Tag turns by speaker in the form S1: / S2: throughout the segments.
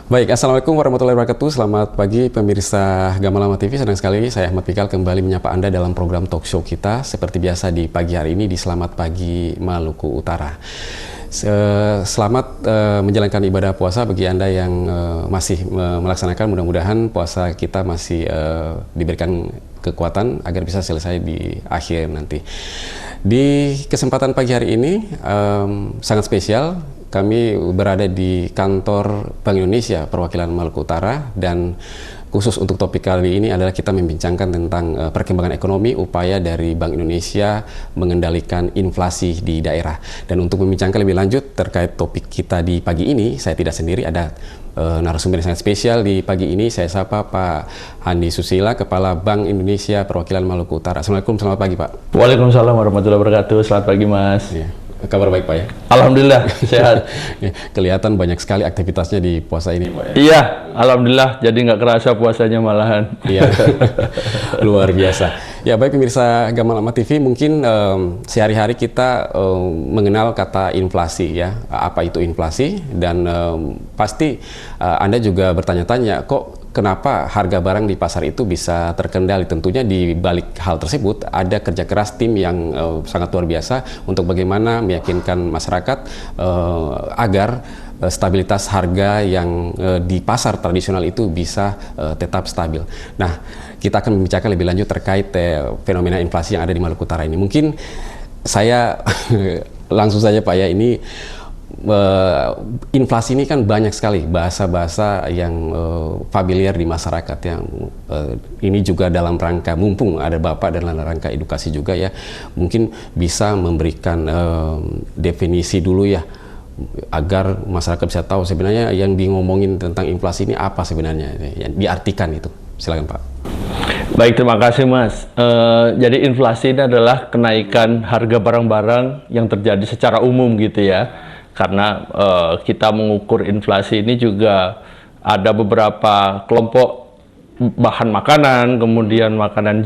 S1: Baik, Assalamualaikum warahmatullahi wabarakatuh. Selamat pagi pemirsa Gamalama TV. Senang sekali saya Ahmad Fikal kembali menyapa Anda dalam program talk show kita. Seperti biasa di pagi hari ini di Selamat Pagi Maluku Utara. Selamat menjalankan ibadah puasa bagi Anda yang masih melaksanakan. Mudah-mudahan puasa kita masih diberikan kekuatan agar bisa selesai di akhir nanti. Di kesempatan pagi hari ini sangat spesial. Kami berada di kantor Bank Indonesia perwakilan Maluku Utara, dan khusus untuk topik kali ini adalah kita membincangkan tentang perkembangan ekonomi, upaya dari Bank Indonesia mengendalikan inflasi di daerah. Dan untuk membincangkan lebih lanjut terkait topik kita di pagi ini, saya tidak sendiri, ada narasumber yang sangat spesial di pagi ini. Saya sapa Pak Handi Susila, Kepala Bank Indonesia perwakilan Maluku Utara. Assalamualaikum, selamat pagi Pak.
S2: Waalaikumsalam warahmatullahi wabarakatuh. Selamat pagi Mas.
S1: Ya. Kabar baik Pak ya?
S2: Alhamdulillah sehat.
S1: Kelihatan banyak sekali aktivitasnya di puasa ini Pak ya?
S2: Iya, alhamdulillah, jadi nggak kerasa puasanya malahan.
S1: Iya, luar biasa. Ya baik pemirsa Gamalama TV, mungkin sehari-hari kita mengenal kata inflasi ya. Apa itu inflasi? Dan pasti Anda juga bertanya-tanya, kok kenapa harga barang di pasar itu bisa terkendali? Tentunya di balik hal tersebut ada kerja keras tim yang sangat luar biasa untuk bagaimana meyakinkan masyarakat agar stabilitas harga yang di pasar tradisional itu bisa tetap stabil. Nah, kita akan membicarakan lebih lanjut terkait fenomena inflasi yang ada di Maluku Utara ini. Mungkin saya langsung saja Pak ya, ini inflasi ini kan banyak sekali bahasa-bahasa yang familiar di masyarakat yang ini juga dalam rangka, mumpung ada Bapak dan dalam rangka edukasi juga ya, mungkin bisa memberikan definisi dulu ya, agar masyarakat bisa tahu sebenarnya yang ngomongin tentang inflasi ini apa sebenarnya, yang diartikan itu. Silakan Pak.
S2: Baik, terima kasih Mas. Jadi inflasi ini adalah kenaikan harga barang-barang yang terjadi secara umum gitu ya. Karena kita mengukur inflasi ini juga ada beberapa kelompok bahan makanan, kemudian makanan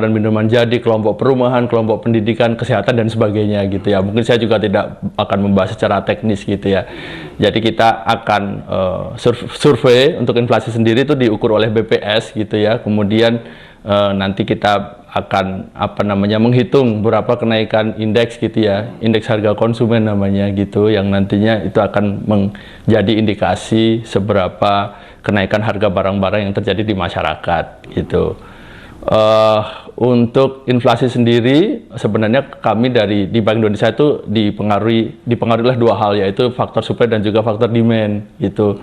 S2: minuman jadi, kelompok perumahan, kelompok pendidikan, kesehatan dan sebagainya gitu ya. Mungkin saya juga tidak akan membahas secara teknis gitu ya. Jadi kita akan survei untuk inflasi sendiri itu diukur oleh BPS gitu ya. Kemudian nanti kita akan menghitung berapa kenaikan indeks gitu ya, indeks harga konsumen namanya gitu, yang nantinya itu akan menjadi indikasi seberapa kenaikan harga barang-barang yang terjadi di masyarakat gitu. Untuk inflasi sendiri sebenarnya kami di Bank Indonesia itu dipengaruhi oleh dua hal, yaitu faktor supply dan juga faktor demand gitu.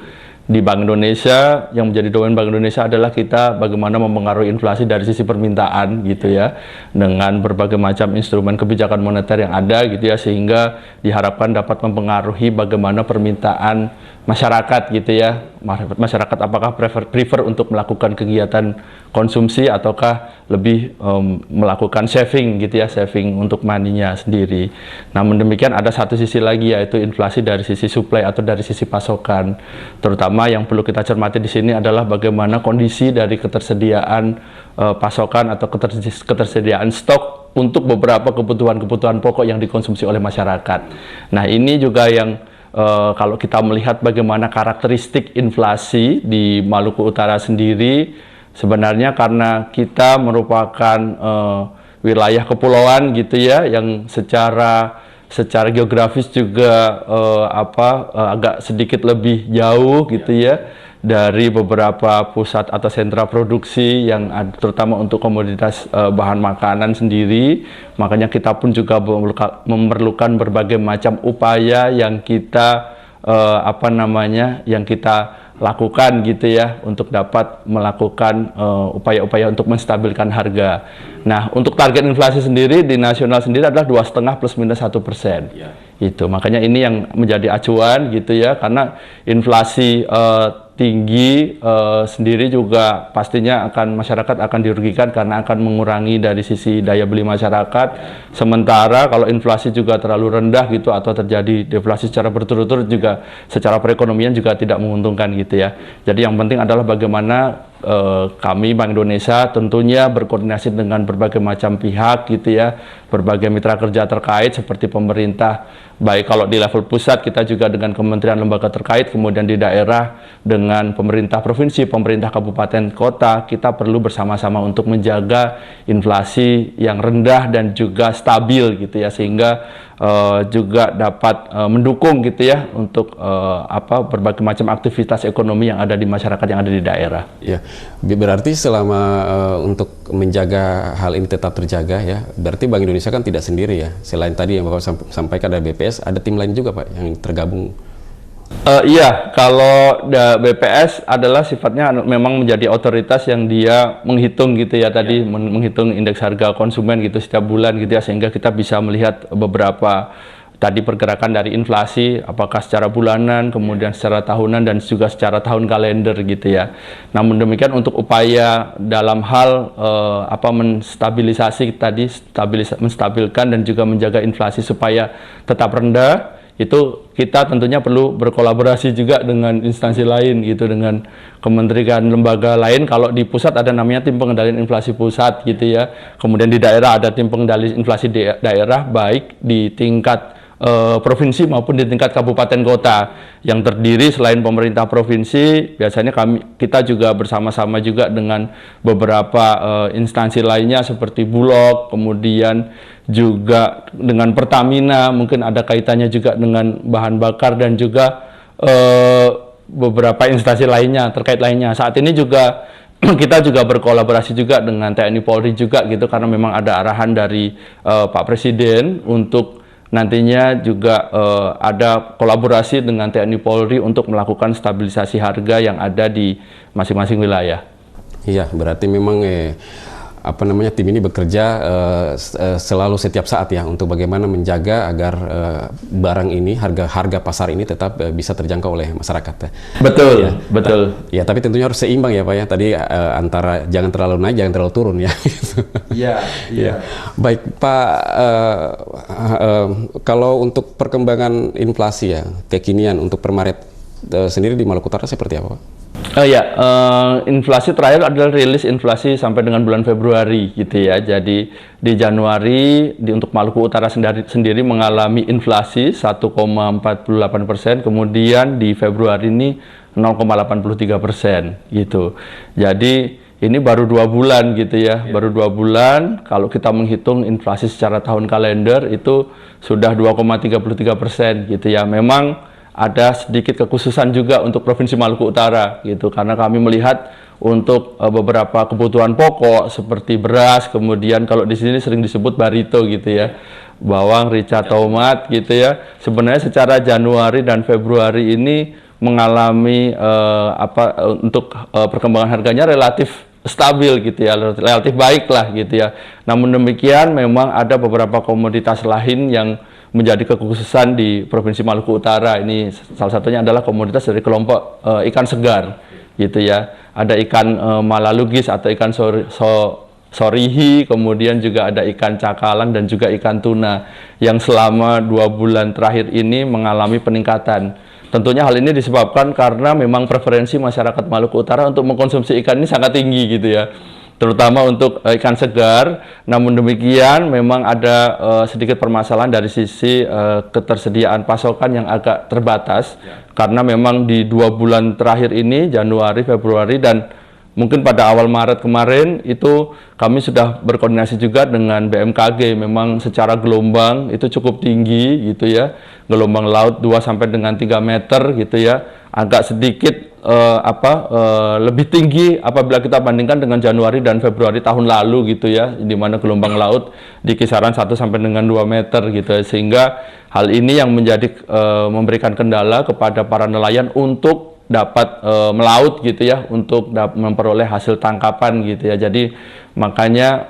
S2: Di Bank Indonesia, yang menjadi domain Bank Indonesia adalah kita bagaimana mempengaruhi inflasi dari sisi permintaan gitu ya, dengan berbagai macam instrumen kebijakan moneter yang ada gitu ya, sehingga diharapkan dapat mempengaruhi bagaimana permintaan masyarakat gitu ya. Masyarakat apakah prefer untuk melakukan kegiatan konsumsi ataukah lebih melakukan saving gitu ya, saving untuk money-nya sendiri. Namun demikian ada satu sisi lagi, yaitu inflasi dari sisi supply atau dari sisi pasokan. Terutama yang perlu kita cermati di sini adalah bagaimana kondisi dari ketersediaan pasokan atau ketersediaan stok untuk beberapa kebutuhan-kebutuhan pokok yang dikonsumsi oleh masyarakat. Nah, ini juga yang kalau kita melihat bagaimana karakteristik inflasi di Maluku Utara sendiri, sebenarnya karena kita merupakan wilayah kepulauan gitu ya, yang secara geografis juga agak sedikit lebih jauh gitu ya dari beberapa pusat atau sentra produksi yang terutama untuk komoditas bahan makanan sendiri. Makanya kita pun juga memerlukan berbagai macam upaya yang kita lakukan gitu ya, untuk dapat melakukan upaya-upaya untuk menstabilkan harga. Nah, untuk target inflasi sendiri di nasional sendiri adalah 2,5 plus minus 1%. Ya. Itu makanya ini yang menjadi acuan gitu ya, karena inflasi tinggi sendiri juga pastinya masyarakat akan dirugikan karena akan mengurangi dari sisi daya beli masyarakat. Sementara kalau inflasi juga terlalu rendah gitu atau terjadi deflasi secara berturut-turut juga secara perekonomian juga tidak menguntungkan gitu ya. Jadi yang penting adalah bagaimana kami Bank Indonesia tentunya berkoordinasi dengan berbagai macam pihak gitu ya, berbagai mitra kerja terkait seperti pemerintah, baik kalau di level pusat kita juga dengan kementerian lembaga terkait, kemudian di daerah dengan pemerintah provinsi, pemerintah kabupaten kota, kita perlu bersama-sama untuk menjaga inflasi yang rendah dan juga stabil gitu ya, sehingga juga dapat mendukung gitu ya untuk berbagai macam aktivitas ekonomi yang ada di masyarakat yang ada di daerah.
S1: Ya, berarti selama untuk menjaga hal ini tetap terjaga ya, berarti Bank Indonesia kan tidak sendiri ya. Selain tadi yang Bapak sampaikan ada BPS, ada tim lain juga Pak yang tergabung.
S2: Iya, kalau BPS adalah sifatnya memang menjadi otoritas yang dia menghitung gitu ya, tadi menghitung indeks harga konsumen gitu setiap bulan gitu ya, sehingga kita bisa melihat beberapa tadi pergerakan dari inflasi, apakah secara bulanan, kemudian secara tahunan, dan juga secara tahun kalender gitu ya. Namun demikian untuk upaya dalam hal menstabilisasi tadi, menstabilkan dan juga menjaga inflasi supaya tetap rendah, itu kita tentunya perlu berkolaborasi juga dengan instansi lain gitu, dengan kementerian lembaga lain. Kalau di pusat ada namanya tim pengendalian inflasi pusat gitu ya, kemudian di daerah ada tim pengendali inflasi daerah, baik di tingkat provinsi maupun di tingkat kabupaten kota, yang terdiri selain pemerintah provinsi, biasanya kita juga bersama-sama juga dengan beberapa instansi lainnya seperti Bulog, kemudian juga dengan Pertamina, mungkin ada kaitannya juga dengan bahan bakar, dan juga beberapa instansi lainnya terkait lainnya. Saat ini juga kita juga berkolaborasi juga dengan TNI Polri juga gitu, karena memang ada arahan dari Pak Presiden untuk nantinya juga ada kolaborasi dengan TNI Polri untuk melakukan stabilisasi harga yang ada di masing-masing wilayah.
S1: Iya, berarti memang tim ini bekerja selalu setiap saat ya untuk bagaimana menjaga agar barang ini, harga pasar ini tetap bisa terjangkau oleh masyarakat.
S2: Betul,
S1: ya.
S2: Betul.
S1: Ya, tapi tentunya harus seimbang ya Pak ya. Tadi antara jangan terlalu naik, jangan terlalu turun ya.
S2: Iya, iya.
S1: Baik Pak, kalau untuk perkembangan inflasi ya, kekinian untuk per Maret sendiri di Maluku Utara seperti apa Pak?
S2: Inflasi terakhir adalah rilis inflasi sampai dengan bulan Februari gitu ya. Jadi di Januari untuk Maluku Utara sendiri mengalami inflasi 1,48%, kemudian di Februari ini 0,83% gitu. Jadi ini baru 2 bulan gitu ya, baru 2 bulan. Kalau kita menghitung inflasi secara tahun kalender itu sudah 2,33% gitu ya. Memang ada sedikit kekhususan juga untuk Provinsi Maluku Utara gitu, karena kami melihat untuk beberapa kebutuhan pokok seperti beras, kemudian kalau di sini sering disebut barito gitu ya, bawang, rica, tomat gitu ya. Sebenarnya secara Januari dan Februari ini mengalami untuk perkembangan harganya relatif stabil gitu ya, relatif baik lah gitu ya. Namun demikian memang ada beberapa komoditas lain yang menjadi kekhususan di Provinsi Maluku Utara. Ini salah satunya adalah komoditas dari kelompok ikan segar gitu ya. Ada ikan malalugis atau ikan sorihi, kemudian juga ada ikan cakalang dan juga ikan tuna yang selama 2 bulan terakhir ini mengalami peningkatan. Tentunya hal ini disebabkan karena memang preferensi masyarakat Maluku Utara untuk mengkonsumsi ikan ini sangat tinggi gitu ya, terutama untuk ikan segar. Namun demikian memang ada sedikit permasalahan dari sisi ketersediaan pasokan yang agak terbatas, karena memang di 2 bulan terakhir ini, Januari, Februari, dan mungkin pada awal Maret kemarin itu kami sudah berkoordinasi juga dengan BMKG. Memang secara gelombang itu cukup tinggi gitu ya, gelombang laut 2 sampai dengan 3 meter gitu ya, agak sedikit lebih tinggi apabila kita bandingkan dengan Januari dan Februari tahun lalu gitu ya, di mana gelombang laut di kisaran 1 sampai dengan 2 meter gitu ya. Sehingga hal ini yang menjadi memberikan kendala kepada para nelayan untuk dapat melaut gitu ya, untuk memperoleh hasil tangkapan gitu ya. Jadi makanya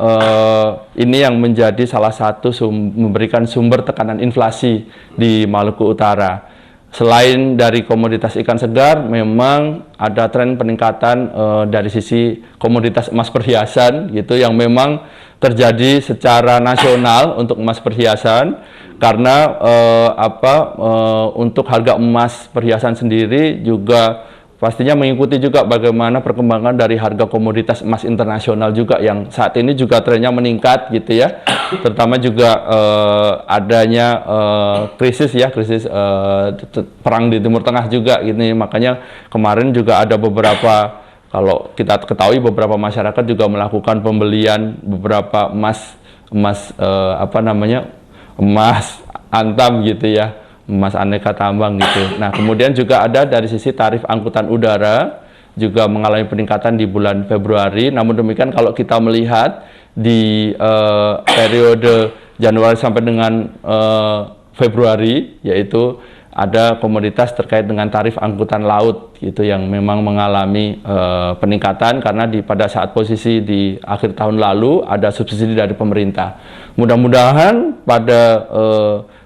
S2: ini yang menjadi salah satu memberikan sumber tekanan inflasi di Maluku Utara. Selain dari komoditas ikan segar, memang ada tren peningkatan dari sisi komoditas emas perhiasan gitu, yang memang terjadi secara nasional untuk emas perhiasan, karena untuk harga emas perhiasan sendiri juga pastinya mengikuti juga bagaimana perkembangan dari harga komoditas emas internasional juga yang saat ini juga trennya meningkat gitu ya. Terutama juga adanya krisis perang di Timur Tengah juga gitu. Makanya kemarin juga ada beberapa, kalau kita ketahui beberapa masyarakat juga melakukan pembelian beberapa emas emas antam gitu ya, emas aneka tambang gitu. Nah, kemudian juga ada dari sisi tarif angkutan udara juga mengalami peningkatan di bulan Februari. Namun demikian kalau kita melihat di periode Januari sampai dengan Februari, yaitu ada komoditas terkait dengan tarif angkutan laut gitu yang memang mengalami peningkatan karena pada saat posisi di akhir tahun lalu ada subsidi dari pemerintah. Mudah-mudahan pada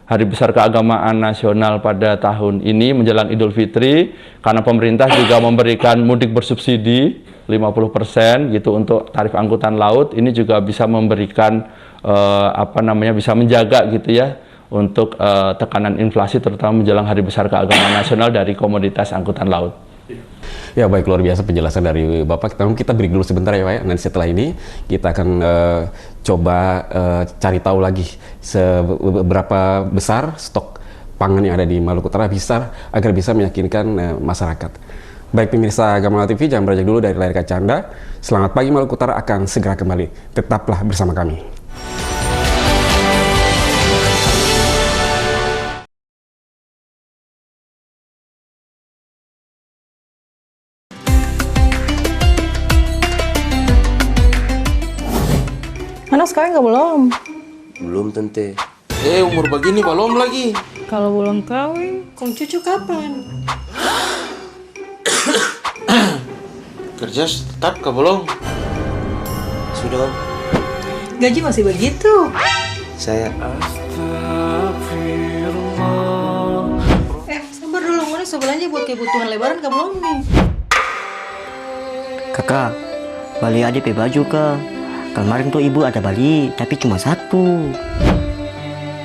S2: Hari Besar Keagamaan Nasional pada tahun ini menjelang Idul Fitri, karena pemerintah juga memberikan mudik bersubsidi 50% gitu untuk tarif angkutan laut, ini juga bisa memberikan bisa menjaga gitu ya untuk tekanan inflasi terutama menjelang Hari Besar Keagamaan Nasional dari komoditas angkutan laut.
S1: Ya baik, luar biasa penjelasan dari Bapak. Kita break dulu sebentar ya Pak ya. Nanti setelah ini kita akan coba cari tahu lagi seberapa besar stok pangan yang ada di Maluku Utara agar bisa meyakinkan masyarakat. Baik pemirsa Gamala TV, jangan beranjak dulu dari layar kaca Anda. Selamat pagi Maluku Utara akan segera kembali. Tetaplah bersama kami.
S3: Anak sekarang nggak belum?
S4: Belum tante.
S5: Umur begini belum lagi.
S3: Kalau belum kawin,
S6: Kong cucu kapan?
S5: Kerja tetap ke belum?
S4: Sudah om.
S6: Gaji masih begitu?
S4: Saya
S6: Sabar dulu, mana sebelanja buat kebutuhan lebaran ke belum nih?
S7: Kakak, beli adik baju kak. Kemarin tuh ibu ada beli, tapi cuma satu.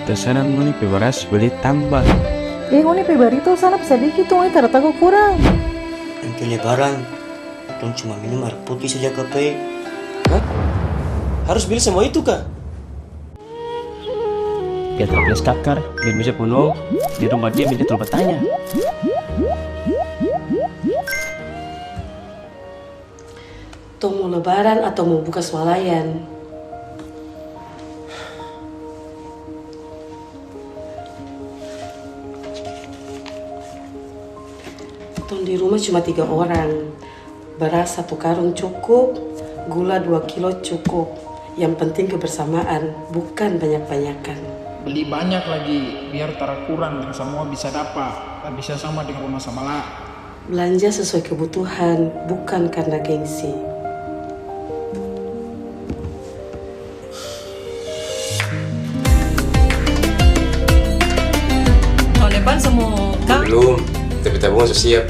S8: Terserah nih beras beli tambah.
S3: ini pribadi tuh sana sedikit tuh, ini ternyata kurang.
S7: Nanti lebaran, tuh cuma minum air putih saja kape.
S4: Hah? Harus beli semua itu kak?
S8: Biar terbiasa kakar, biar bisa penuh. Di rumah dia bisa terus bertanya.
S6: Tuh mau lebaran atau mau buka swalayan? Tuh di rumah cuma 3 orang. Beras 1 karung cukup, gula 2 kilo cukup. Yang penting kebersamaan, bukan banyak-banyakan.
S9: Beli banyak lagi, biar tak kurang dan semua bisa dapat. Tak bisa sama dengan rumah Samala.
S6: Belanja sesuai kebutuhan, bukan karena gengsi. Tahun depan semua kak?
S4: Belum, tapi tabungan sudah siap.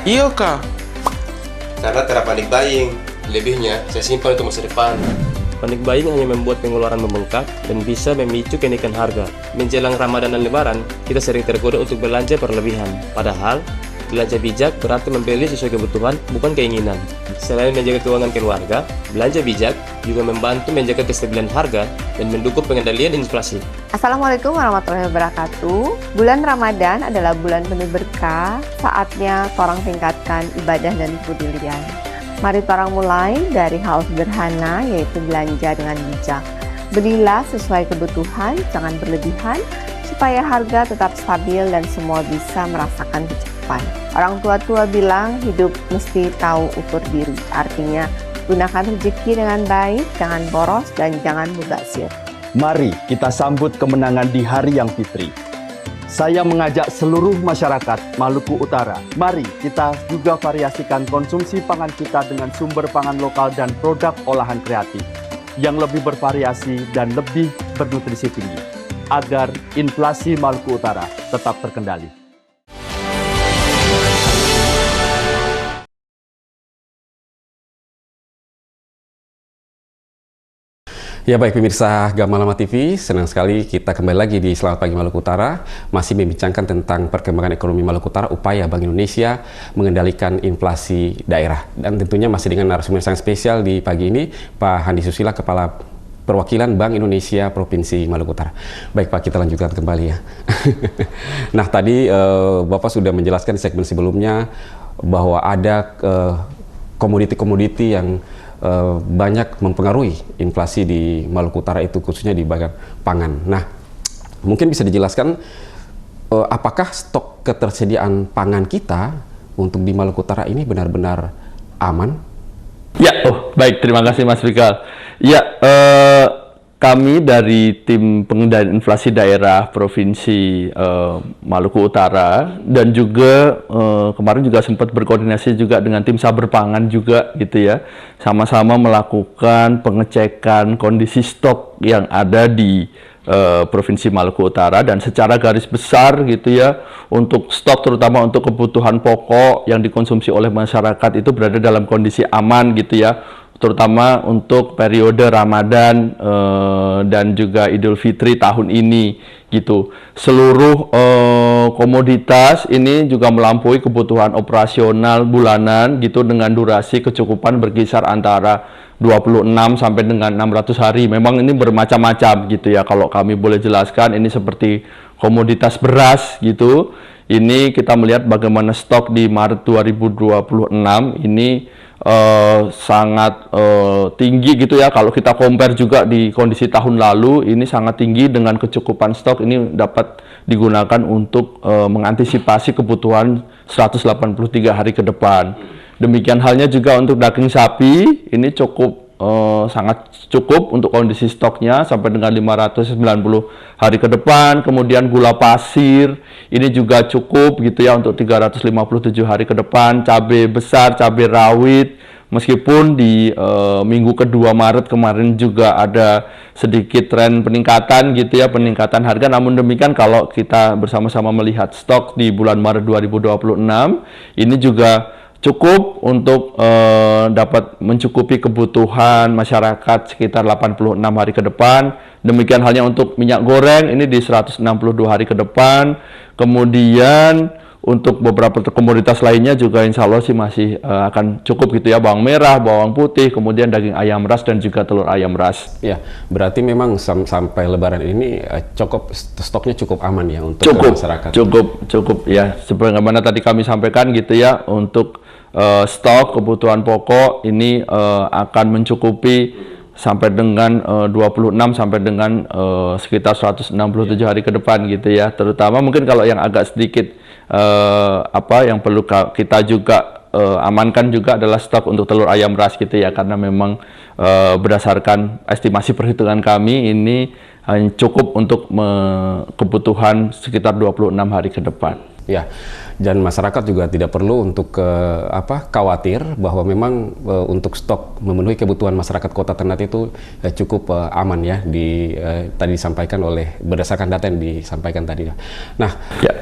S5: Iya kak.
S4: Karena tidak panik buying. Lebihnya, saya simpan untuk masa depan.
S10: Panik buying hanya membuat pengeluaran membengkak dan bisa memicu kenaikan harga. Menjelang Ramadan dan Lebaran, kita sering tergoda untuk belanja berlebihan. Padahal, belanja bijak berarti membeli sesuai kebutuhan, bukan keinginan. Selain menjaga keuangan keluarga, belanja bijak juga membantu menjaga kestabilan harga dan mendukung pengendalian inflasi.
S11: Assalamualaikum warahmatullahi wabarakatuh. Bulan Ramadan adalah bulan penuh berkah, saatnya orang tingkatkan ibadah dan kepedulian. Mari orang mulai dari hal sederhana, yaitu belanja dengan bijak. Belilah sesuai kebutuhan, jangan berlebihan, supaya harga tetap stabil dan semua bisa merasakan kecukupan. Orang tua bilang hidup mesti tahu ukur diri, artinya gunakan rezeki dengan baik, jangan boros dan jangan mubazir.
S12: Mari kita sambut kemenangan di Hari Yang Fitri. Saya mengajak seluruh masyarakat Maluku Utara, mari kita juga variasikan konsumsi pangan kita dengan sumber pangan lokal dan produk olahan kreatif yang lebih bervariasi dan lebih bernutrisi tinggi, agar inflasi Maluku Utara tetap terkendali.
S1: Ya baik pemirsa Gamalama TV, senang sekali kita kembali lagi di Selamat Pagi Maluku Utara, masih membincangkan tentang perkembangan ekonomi Maluku Utara, upaya Bank Indonesia mengendalikan inflasi daerah. Dan tentunya masih dengan narasumber yang sangat spesial di pagi ini, Pak Handi Susila, Kepala Perwakilan Bank Indonesia Provinsi Maluku Utara. Baik Pak, kita lanjutkan kembali ya. Nah tadi Bapak sudah menjelaskan di segmen sebelumnya bahwa ada komoditi-komoditi yang banyak mempengaruhi inflasi di Maluku Utara itu, khususnya di bagian pangan. Nah, mungkin bisa dijelaskan apakah stok ketersediaan pangan kita untuk di Maluku Utara ini benar-benar aman?
S2: Ya, baik, terima kasih Mas Fikal. Ya, kami dari tim pengendalian inflasi daerah Provinsi Maluku Utara dan juga kemarin juga sempat berkoordinasi juga dengan tim Saber Pangan juga gitu ya, sama-sama melakukan pengecekan kondisi stok yang ada di Provinsi Maluku Utara, dan secara garis besar gitu ya, untuk stok terutama untuk kebutuhan pokok yang dikonsumsi oleh masyarakat itu berada dalam kondisi aman gitu ya, terutama untuk periode Ramadan dan juga Idul Fitri tahun ini gitu. Seluruh komoditas ini juga melampaui kebutuhan operasional bulanan gitu, dengan durasi kecukupan berkisar antara 26 sampai dengan 600 hari. Memang ini bermacam-macam gitu ya, kalau kami boleh jelaskan ini seperti komoditas beras gitu. Ini kita melihat bagaimana stok di Maret 2026 ini sangat tinggi gitu ya. Kalau kita compare juga di kondisi tahun lalu, ini sangat tinggi, dengan kecukupan stok ini dapat digunakan untuk mengantisipasi kebutuhan 183 hari ke depan. Demikian halnya juga untuk daging sapi, ini cukup sangat cukup untuk kondisi stoknya sampai dengan 590 hari ke depan. Kemudian gula pasir ini juga cukup gitu ya untuk 357 hari ke depan. Cabai besar, cabai rawit, meskipun di minggu kedua Maret kemarin juga ada sedikit tren peningkatan gitu ya, peningkatan harga. Namun demikian kalau kita bersama-sama melihat stok di bulan Maret 2026 ini juga cukup untuk dapat mencukupi kebutuhan masyarakat sekitar 86 hari ke depan. Demikian halnya untuk minyak goreng, ini di 162 hari ke depan. Kemudian untuk beberapa komoditas lainnya juga insya Allah sih masih akan cukup gitu ya, bawang merah, bawang putih, kemudian daging ayam ras dan juga telur ayam ras.
S1: Ya, berarti memang sampai Lebaran ini stoknya cukup aman ya untuk masyarakat.
S2: Cukup ya, sebagaimana tadi kami sampaikan gitu ya, untuk stok kebutuhan pokok ini akan mencukupi sampai dengan 26 sampai dengan sekitar 167 hari ke depan gitu ya. Terutama mungkin kalau yang agak sedikit yang perlu kita juga amankan juga adalah stok untuk telur ayam ras gitu ya, karena memang berdasarkan estimasi perhitungan kami ini hanya cukup untuk kebutuhan sekitar 26 hari ke depan.
S1: Ya, dan masyarakat juga tidak perlu untuk khawatir bahwa memang untuk stok memenuhi kebutuhan masyarakat Kota Ternate itu cukup aman ya, tadi disampaikan oleh berdasarkan data yang disampaikan tadi. Nah, ya.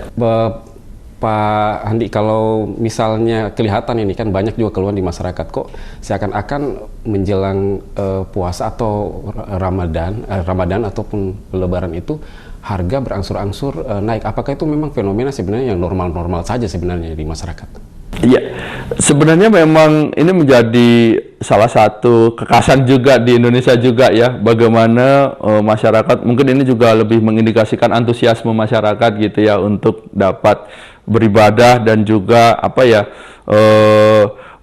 S1: Pak Handi, kalau misalnya kelihatan ini kan banyak juga keluhan di masyarakat, kok seakan-akan menjelang puasa atau Ramadan ataupun Lebaran itu harga berangsur-angsur naik. Apakah itu memang fenomena sebenarnya yang normal-normal saja sebenarnya di masyarakat?
S2: Iya, sebenarnya memang ini menjadi salah satu kekhasan juga di Indonesia juga ya, bagaimana masyarakat mungkin ini juga lebih mengindikasikan antusiasme masyarakat gitu ya untuk dapat beribadah dan juga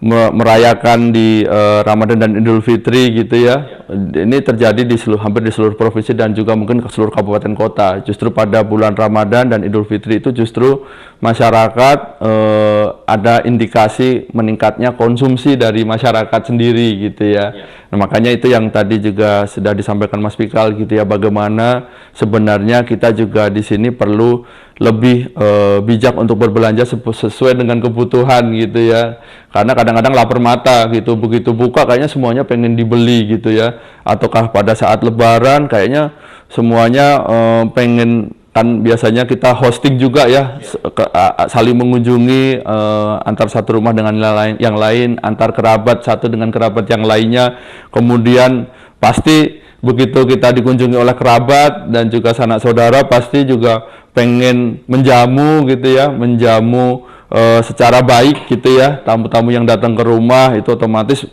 S2: merayakan di Ramadan dan Idul Fitri gitu ya. Ini terjadi di hampir di seluruh provinsi dan juga mungkin ke seluruh kabupaten kota. Justru pada bulan Ramadan dan Idul Fitri itu justru masyarakat ada indikasi meningkatnya konsumsi dari masyarakat sendiri gitu ya. Nah, makanya itu yang tadi juga sudah disampaikan Mas Fikal gitu ya, bagaimana sebenarnya kita juga di sini perlu lebih bijak untuk berbelanja sesuai dengan kebutuhan gitu ya, karena kadang-kadang lapar mata gitu, begitu buka kayaknya semuanya pengen dibeli gitu ya, ataukah pada saat Lebaran kayaknya semuanya pengen, kan biasanya kita hosting juga ya, saling mengunjungi antar satu rumah dengan yang lain, antar kerabat satu dengan kerabat yang lainnya, kemudian pasti begitu kita dikunjungi oleh kerabat dan juga sanak saudara pasti juga pengen menjamu gitu ya, menjamu secara baik gitu ya, tamu-tamu yang datang ke rumah itu otomatis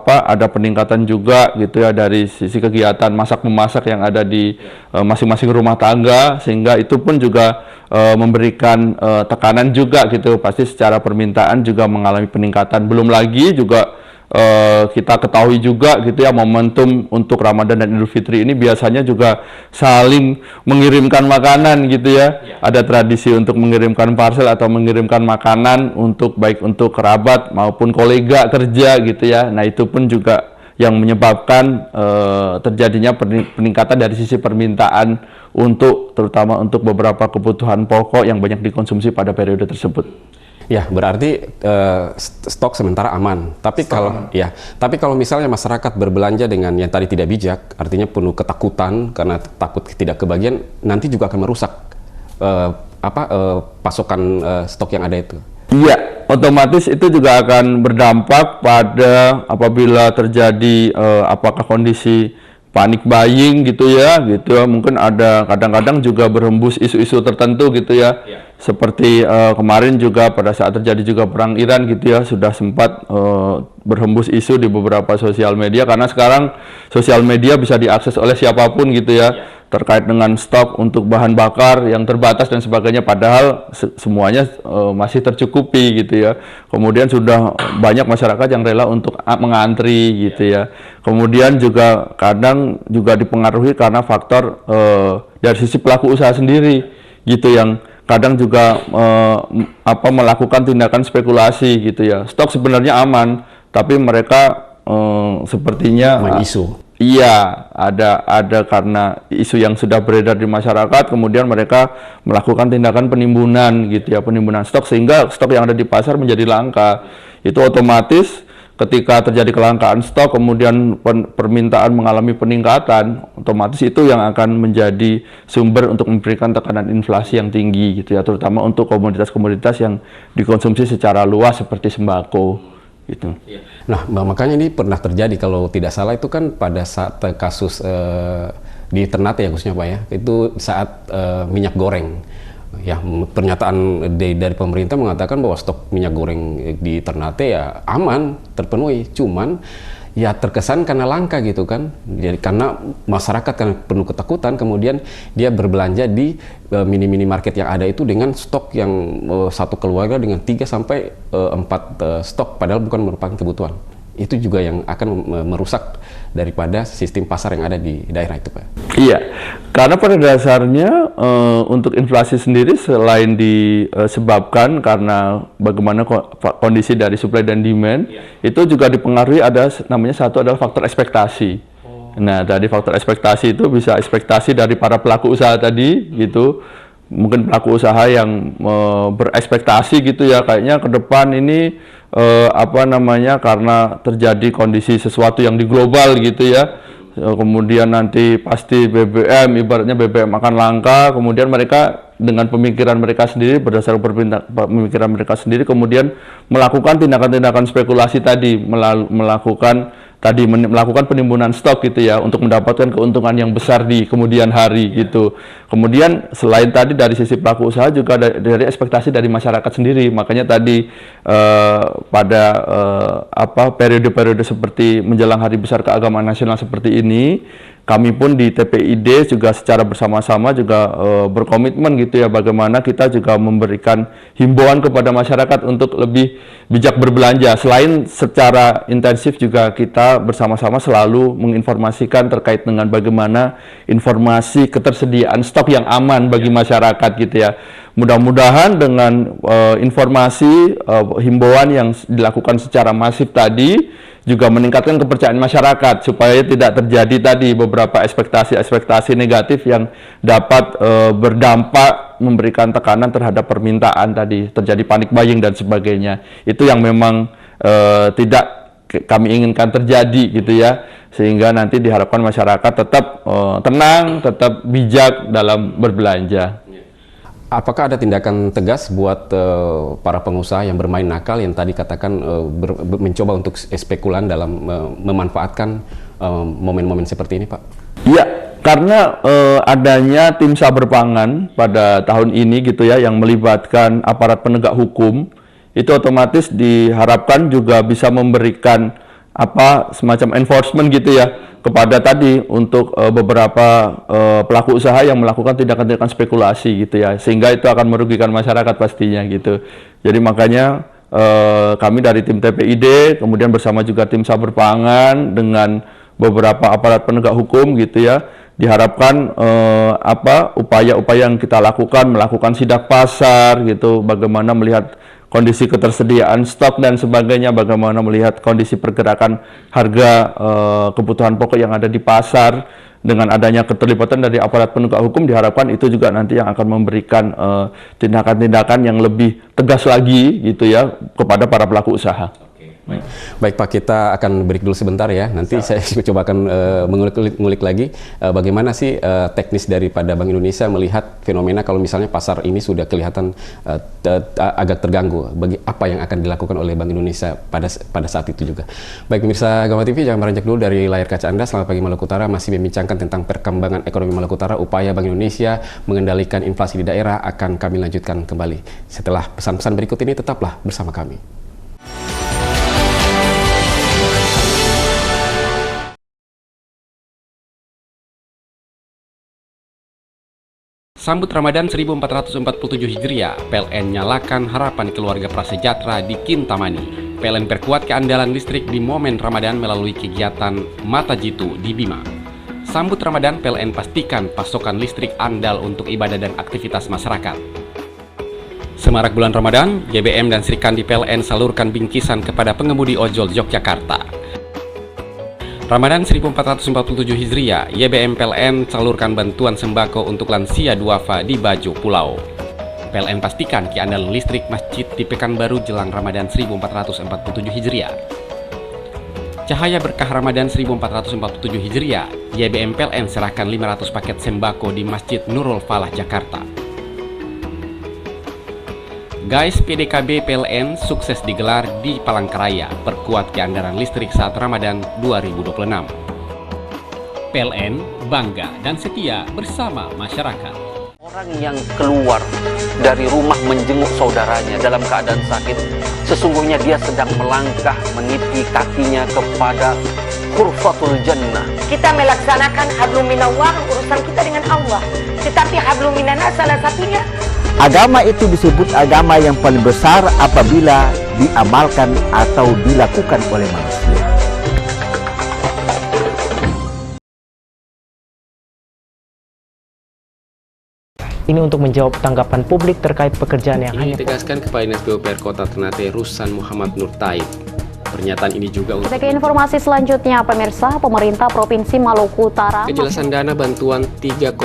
S2: ada peningkatan juga gitu ya dari sisi kegiatan masak-memasak yang ada di masing-masing rumah tangga, sehingga itu pun juga memberikan tekanan juga gitu, pasti secara permintaan juga mengalami peningkatan. Belum lagi juga kita ketahui juga gitu ya, momentum untuk Ramadan dan Idul Fitri ini biasanya juga saling mengirimkan makanan gitu ya. Ada tradisi untuk mengirimkan parcel atau mengirimkan makanan untuk baik untuk kerabat maupun kolega kerja gitu ya. Nah, itu pun juga yang menyebabkan terjadinya peningkatan dari sisi permintaan untuk terutama untuk beberapa kebutuhan pokok yang banyak dikonsumsi pada periode tersebut.
S1: Ya, berarti stok sementara aman. Tapi kalau misalnya masyarakat berbelanja dengan yang tadi tidak bijak, artinya penuh ketakutan karena takut tidak kebagian, nanti juga akan merusak pasokan stok yang ada itu.
S2: Iya, otomatis itu juga akan berdampak pada apabila terjadi apakah kondisi panic buying gitu ya, mungkin ada kadang-kadang juga berhembus isu-isu tertentu gitu ya. Seperti kemarin juga pada saat terjadi juga perang Iran gitu ya, sudah sempat berhembus isu di beberapa sosial media, karena sekarang sosial media bisa diakses oleh siapapun gitu ya, terkait dengan stok untuk bahan bakar yang terbatas dan sebagainya, padahal semuanya masih tercukupi gitu ya. Kemudian sudah banyak masyarakat yang rela untuk mengantri gitu ya. Kemudian juga kadang juga dipengaruhi karena faktor dari sisi pelaku usaha sendiri gitu, yang kadang juga melakukan tindakan spekulasi gitu ya. Stok sebenarnya aman, tapi mereka sepertinya
S1: main isu.
S2: Iya, ada karena isu yang sudah beredar di masyarakat, kemudian mereka melakukan tindakan penimbunan gitu ya, penimbunan stok, sehingga stok yang ada di pasar menjadi langka. Itu otomatis ketika terjadi kelangkaan stok, kemudian permintaan mengalami peningkatan, otomatis itu yang akan menjadi sumber untuk memberikan tekanan inflasi yang tinggi gitu ya, terutama untuk komoditas-komoditas yang dikonsumsi secara luas seperti sembako gitu.
S1: Nah, makanya ini pernah terjadi kalau tidak salah itu kan pada saat kasus di Ternate ya khususnya Pak ya, itu saat minyak goreng. Ya, pernyataan dari pemerintah mengatakan bahwa stok minyak goreng di Ternate ya aman, terpenuhi, cuman ya terkesan karena langka gitu kan. Jadi karena masyarakat kan penuh ketakutan, kemudian dia berbelanja di mini-mini market yang ada itu dengan stok yang satu keluarga dengan 3 sampai 4 stok, padahal bukan merupakan kebutuhan. Itu juga yang akan merusak daripada sistem pasar yang ada di daerah itu, Pak.
S2: Iya, karena pada dasarnya untuk inflasi sendiri selain disebabkan karena bagaimana kondisi dari supply dan demand, itu juga dipengaruhi satu adalah faktor ekspektasi. Nah, tadi faktor ekspektasi itu bisa ekspektasi dari para pelaku usaha tadi gitu. Mungkin pelaku usaha yang berekspektasi gitu ya, kayaknya ke depan ini karena terjadi kondisi sesuatu yang di global gitu ya, kemudian nanti pasti BBM, ibaratnya BBM akan langka, kemudian mereka dengan pemikiran mereka sendiri, berdasarkan pemikiran mereka sendiri, kemudian melakukan tindakan-tindakan spekulasi tadi, melakukan penimbunan stok gitu ya, untuk mendapatkan keuntungan yang besar di kemudian hari gitu. Kemudian selain tadi dari sisi pelaku usaha juga dari ekspektasi dari masyarakat sendiri. Makanya tadi pada periode-periode seperti menjelang Hari Besar Keagamaan Nasional seperti ini, kami pun di TPID juga secara bersama-sama juga berkomitmen gitu ya, bagaimana kita juga memberikan himbauan kepada masyarakat untuk lebih bijak berbelanja. Selain secara intensif juga kita bersama-sama selalu menginformasikan terkait dengan bagaimana informasi ketersediaan stok yang aman bagi masyarakat gitu ya. Mudah-mudahan dengan informasi himbauan yang dilakukan secara masif tadi juga meningkatkan kepercayaan masyarakat supaya tidak terjadi tadi beberapa ekspektasi negatif yang dapat berdampak memberikan tekanan terhadap permintaan tadi, terjadi panic buying dan sebagainya. Itu yang memang tidak kami inginkan terjadi gitu ya, sehingga nanti diharapkan masyarakat tetap tenang, tetap bijak dalam berbelanja.
S1: Apakah ada tindakan tegas buat para pengusaha yang bermain nakal yang tadi katakan mencoba untuk spekulan dalam memanfaatkan momen-momen seperti ini, Pak?
S2: Iya, karena adanya tim saber pangan pada tahun ini gitu ya, yang melibatkan aparat penegak hukum, itu otomatis diharapkan juga bisa memberikan semacam enforcement gitu ya kepada tadi untuk beberapa pelaku usaha yang melakukan tindakan-tindakan spekulasi gitu ya, sehingga itu akan merugikan masyarakat pastinya gitu. Jadi makanya kami dari tim TPID kemudian bersama juga tim saber pangan dengan beberapa aparat penegak hukum gitu ya, diharapkan upaya-upaya yang kita lakukan, melakukan sidak pasar gitu, bagaimana melihat kondisi ketersediaan stok dan sebagainya, bagaimana melihat kondisi pergerakan harga kebutuhan pokok yang ada di pasar. Dengan adanya keterlibatan dari aparat penegak hukum, diharapkan itu juga nanti yang akan memberikan tindakan-tindakan yang lebih tegas lagi gitu ya kepada para pelaku usaha.
S1: Baik Pak, kita akan break dulu sebentar ya. Nanti saya coba akan mengulik lagi bagaimana sih teknis daripada Bank Indonesia melihat fenomena kalau misalnya pasar ini sudah kelihatan agak terganggu. Bagi apa yang akan dilakukan oleh Bank Indonesia pada saat itu juga. Baik pemirsa Gama TV, jangan beranjak dulu dari layar kaca Anda. Selamat pagi Maluku Utara, masih membincangkan tentang perkembangan ekonomi Maluku Utara, upaya Bank Indonesia mengendalikan inflasi di daerah. Akan kami lanjutkan kembali setelah pesan-pesan berikut ini. Tetaplah bersama kami. Sambut Ramadan 1447 Hijriah, PLN nyalakan harapan keluarga prasejahtera di Kintamani. PLN perkuat keandalan listrik di momen Ramadan melalui kegiatan Mata Jitu di Bima. Sambut Ramadan, PLN pastikan pasokan listrik andal untuk ibadah dan aktivitas masyarakat. Semarak bulan Ramadan, GBM dan Srikandi PLN salurkan bingkisan kepada pengemudi ojol Yogyakarta. Ramadan 1447 Hijriah, YBM PLN salurkan bantuan sembako untuk lansia duafa di Bajo Pulau. PLN pastikan keandalan listrik masjid di Pekanbaru jelang Ramadan 1447 Hijriah. Cahaya berkah Ramadan 1447 Hijriah, YBM PLN serahkan 500 paket sembako di Masjid Nurul Falah, Jakarta. Guys, PDKB PLN sukses digelar di Palangkaraya, perkuat keandalan listrik saat Ramadan 2026. PLN bangga dan setia bersama masyarakat.
S13: Orang yang keluar dari rumah menjenguk saudaranya dalam keadaan sakit, sesungguhnya dia sedang melangkah meniti kakinya kepada Hurfatul Jannah.
S14: Kita melaksanakan hablum minallah, urusan kita dengan Allah. Tetapi hablum minanas salah satunya.
S15: Agama itu disebut agama yang paling besar apabila diamalkan atau dilakukan oleh manusia.
S16: Ini untuk menjawab tanggapan publik terkait pekerjaan yang hanya
S1: ditegaskan Kepala Dinas PUPR Kota Ternate Rusan Muhammad Nur Taib. Pernyataan ini juga untuk...
S17: Kita ke informasi selanjutnya, pemirsa. Pemerintah Provinsi Maluku Utara
S1: kejelasan dana bantuan 3,7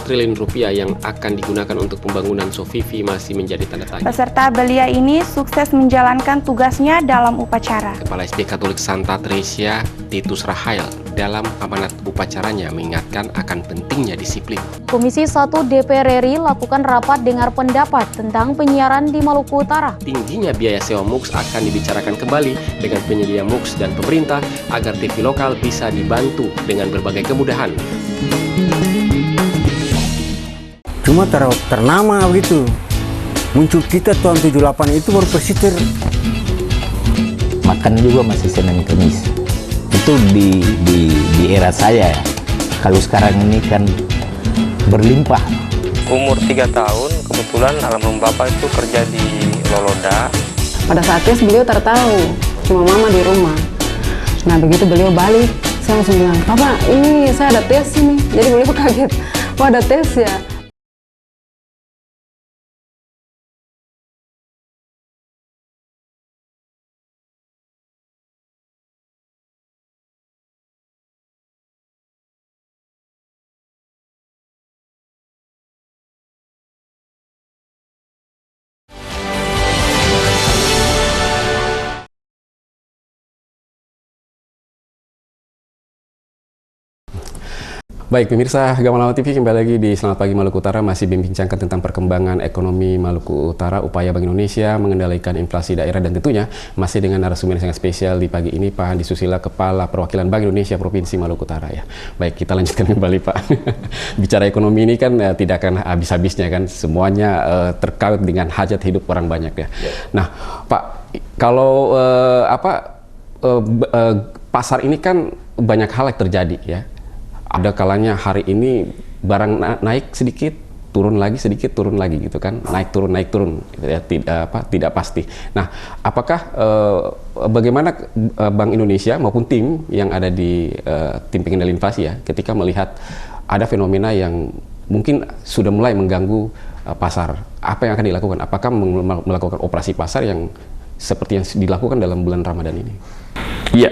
S1: triliun rupiah yang akan digunakan untuk pembangunan Sofifi masih menjadi tanda tanya.
S18: Peserta belia ini sukses menjalankan tugasnya dalam upacara.
S1: Kepala SD Katolik Santa Tresia Titus Rahael dalam amanat upacaranya mengingatkan akan pentingnya disiplin.
S17: Komisi 1 DPR RI lakukan rapat dengar pendapat tentang penyiaran di Maluku Utara.
S1: Tingginya biaya sewa MUX akan dibicarakan kembali dengan penyedia MUX dan pemerintah agar TV lokal bisa dibantu dengan berbagai kemudahan.
S15: Cuma ternama begitu. Muncul kita tahun 78 itu baru pesisir.
S19: Makan juga masih Senin Kamis. Itu di era saya ya. Kalau sekarang ini kan berlimpah.
S10: Umur 3 tahun, kebetulan almarhum bapak itu kerja di Loloda.
S20: Pada saat tes beliau tertahu, cuma mama di rumah. Nah begitu beliau balik, saya langsung bilang, Papa ini saya ada tes ini. Jadi beliau kaget, wah ada tes ya.
S1: Baik, pemirsa Gamalama TV, kembali lagi di Selamat Pagi Maluku Utara, masih membincangkan tentang perkembangan ekonomi Maluku Utara, upaya Bank Indonesia mengendalikan inflasi daerah, dan tentunya masih dengan narasumber yang sangat spesial di pagi ini, Pak Handi Susila, Kepala Perwakilan Bank Indonesia Provinsi Maluku Utara ya. Baik, kita lanjutkan kembali Pak. Bicara ekonomi ini kan tidak akan habis-habisnya kan, semuanya terkait dengan hajat hidup orang banyak ya. Nah, Pak, kalau pasar ini kan banyak hal yang terjadi ya. Ada kalanya hari ini barang naik sedikit, turun lagi sedikit, turun lagi gitu kan, naik turun ya, tidak pasti. Nah, apakah bagaimana Bank Indonesia maupun tim yang ada di tim pengendali inflasi ya, ketika melihat ada fenomena yang mungkin sudah mulai mengganggu pasar, apa yang akan dilakukan? Apakah melakukan operasi pasar yang seperti yang dilakukan dalam bulan Ramadan ini?
S2: Iya,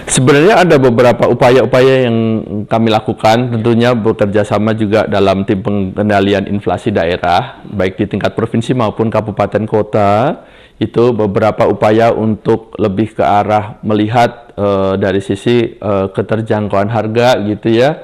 S2: sebenarnya ada beberapa upaya-upaya yang kami lakukan, tentunya bekerja sama juga dalam tim pengendalian inflasi daerah, baik di tingkat provinsi maupun kabupaten kota. Itu beberapa upaya untuk lebih ke arah melihat dari sisi keterjangkauan harga gitu ya.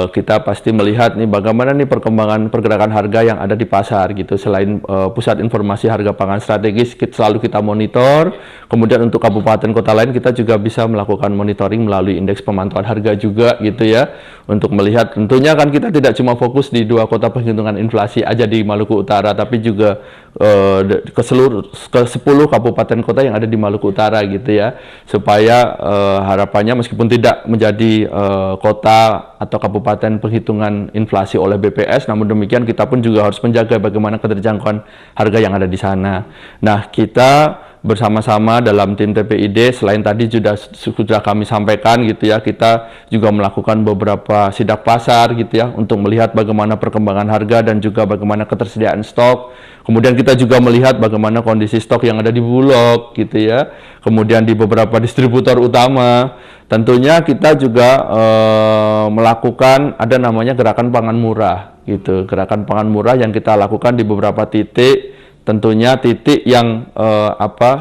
S2: Kita pasti melihat nih bagaimana nih perkembangan pergerakan harga yang ada di pasar gitu. Selain pusat informasi harga pangan strategis selalu kita monitor, kemudian untuk kabupaten kota lain kita juga bisa melakukan monitoring melalui indeks pemantauan harga juga gitu ya, untuk melihat tentunya kan kita tidak cuma fokus di 2 kota penghitungan inflasi aja di Maluku Utara, tapi juga ke 10 kabupaten kota yang ada di Maluku Utara gitu ya, supaya harapannya meskipun tidak menjadi kota atau kabupaten penghitungan inflasi oleh BPS, namun demikian kita pun juga harus menjaga bagaimana keterjangkauan harga yang ada di sana. Nah, kita bersama-sama dalam tim TPID, selain tadi sudah kami sampaikan gitu ya, kita juga melakukan beberapa sidak pasar gitu ya, untuk melihat bagaimana perkembangan harga dan juga bagaimana ketersediaan stok. Kemudian kita juga melihat bagaimana kondisi stok yang ada di Bulog gitu ya, kemudian di beberapa distributor utama. Tentunya kita juga melakukan ada namanya gerakan pangan murah gitu, gerakan pangan murah yang kita lakukan di beberapa titik, tentunya titik yang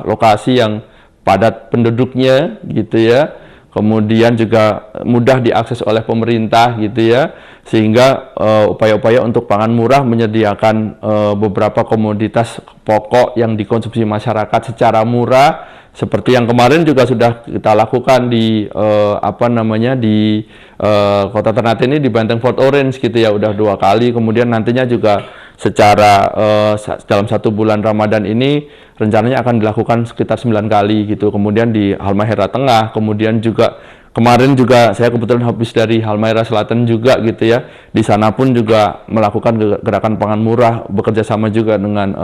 S2: lokasi yang padat penduduknya gitu ya, kemudian juga mudah diakses oleh pemerintah gitu ya, sehingga upaya-upaya untuk pangan murah menyediakan beberapa komoditas pokok yang dikonsumsi masyarakat secara murah, seperti yang kemarin juga sudah kita lakukan di di Kota Ternate ini, di Benteng Fort Orange gitu ya, udah 2 kali. Kemudian nantinya juga secara dalam 1 bulan Ramadan ini rencananya akan dilakukan sekitar 9 kali gitu. Kemudian di Halmahera Tengah, kemudian juga kemarin juga saya kebetulan habis dari Halmahera Selatan juga gitu ya. Di sana pun juga melakukan gerakan pangan murah, bekerja sama juga dengan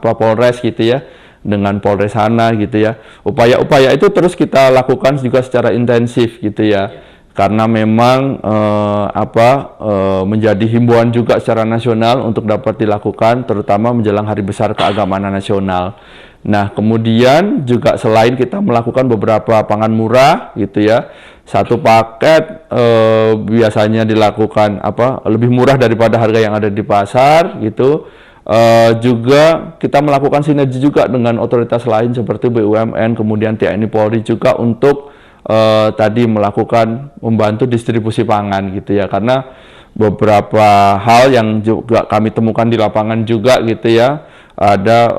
S2: Polres gitu ya, dengan Polres sana gitu ya. Upaya-upaya itu terus kita lakukan juga secara intensif gitu ya. Karena memang menjadi himbauan juga secara nasional untuk dapat dilakukan, terutama menjelang Hari Besar Keagamaan Nasional. Nah, kemudian juga selain kita melakukan beberapa pangan murah gitu ya, 1 paket biasanya dilakukan lebih murah daripada harga yang ada di pasar gitu. Juga kita melakukan sinergi juga dengan otoritas lain seperti BUMN, kemudian TNI Polri juga untuk tadi membantu distribusi pangan gitu ya, karena beberapa hal yang juga kami temukan di lapangan juga gitu ya, ada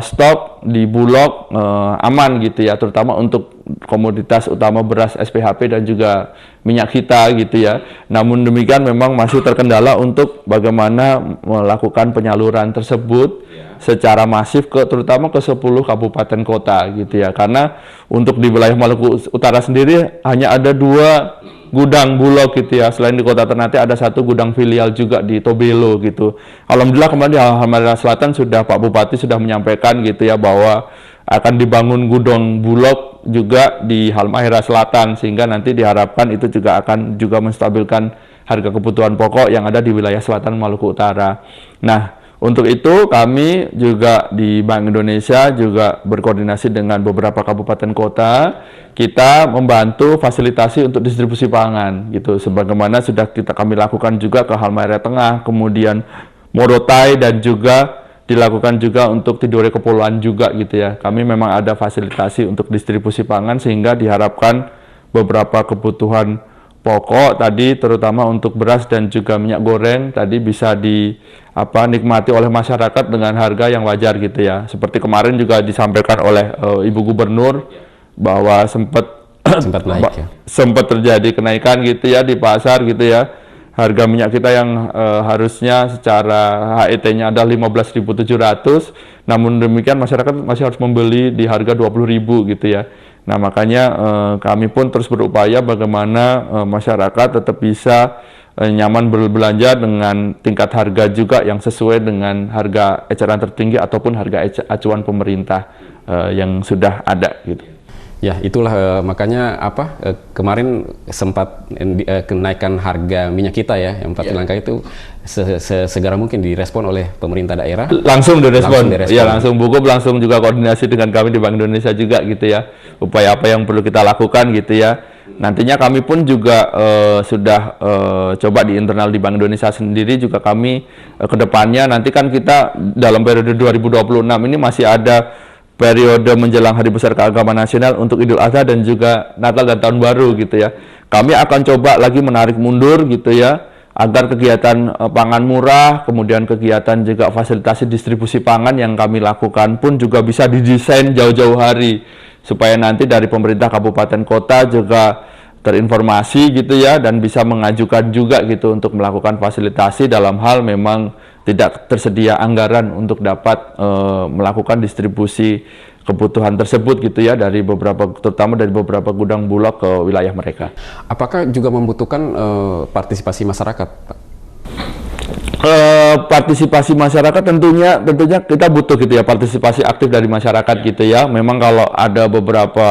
S2: stok di Bulog aman gitu ya, terutama untuk komoditas utama beras SPHP dan juga minyak kita gitu ya. Namun demikian memang masih terkendala untuk bagaimana melakukan penyaluran tersebut secara masif terutama ke 10 kabupaten kota gitu ya. Karena untuk di wilayah Maluku Utara sendiri hanya ada 2 gudang Bulog gitu ya. Selain di Kota Ternate ada 1 gudang filial juga di Tobelo gitu. Alhamdulillah kemarin di Halmahera Selatan Pak Bupati sudah menyampaikan gitu ya, bahwa akan dibangun gudang Bulog juga di Halmahera Selatan, sehingga nanti diharapkan itu juga akan menstabilkan harga kebutuhan pokok yang ada di wilayah selatan Maluku Utara. Nah, untuk itu kami juga di Bank Indonesia juga berkoordinasi dengan beberapa kabupaten kota, kita membantu fasilitasi untuk distribusi pangan gitu, sebagaimana sudah kami lakukan juga ke Halmahera Tengah, kemudian Morotai, dan juga dilakukan juga untuk Tidore Kepulauan juga gitu ya. Kami memang ada fasilitasi untuk distribusi pangan, sehingga diharapkan beberapa kebutuhan pokok tadi, terutama untuk beras dan juga minyak goreng tadi bisa nikmati oleh masyarakat dengan harga yang wajar gitu ya. Seperti kemarin juga disampaikan oleh Ibu Gubernur bahwa sempat
S1: naik ya.
S2: Sempat terjadi kenaikan gitu ya di pasar gitu ya. Harga minyak kita yang harusnya secara HET-nya ada 15.700, namun demikian masyarakat masih harus membeli di harga 20.000 gitu ya. Nah, makanya kami pun terus berupaya bagaimana masyarakat tetap bisa nyaman berbelanja dengan tingkat harga juga yang sesuai dengan harga eceran tertinggi ataupun harga acuan pemerintah yang sudah ada gitu.
S1: Ya, itulah makanya kemarin sempat kenaikan harga minyak kita ya, yang 4 langkah itu segera mungkin direspon oleh pemerintah daerah.
S2: Langsung direspon. Ya, langsung Bukup langsung juga koordinasi dengan kami di Bank Indonesia juga gitu ya. Upaya apa yang perlu kita lakukan gitu ya. Nantinya kami pun juga sudah coba di internal di Bank Indonesia sendiri juga kami ke depannya nanti kan kita dalam periode 2026 ini masih ada periode menjelang Hari Besar Keagamaan Nasional untuk Idul Adha dan juga Natal dan Tahun Baru gitu ya. Kami akan coba lagi menarik mundur gitu ya, agar kegiatan pangan murah, kemudian kegiatan juga fasilitasi distribusi pangan yang kami lakukan pun juga bisa didesain jauh-jauh hari, supaya nanti dari pemerintah kabupaten kota juga terinformasi gitu ya, dan bisa mengajukan juga gitu untuk melakukan fasilitasi dalam hal memang tidak tersedia anggaran untuk dapat melakukan distribusi kebutuhan tersebut gitu ya, dari terutama dari beberapa gudang Bulog ke wilayah mereka.
S1: Apakah juga membutuhkan partisipasi masyarakat, Pak?
S2: Partisipasi masyarakat tentunya kita butuh gitu ya, partisipasi aktif dari masyarakat gitu ya. Memang kalau ada beberapa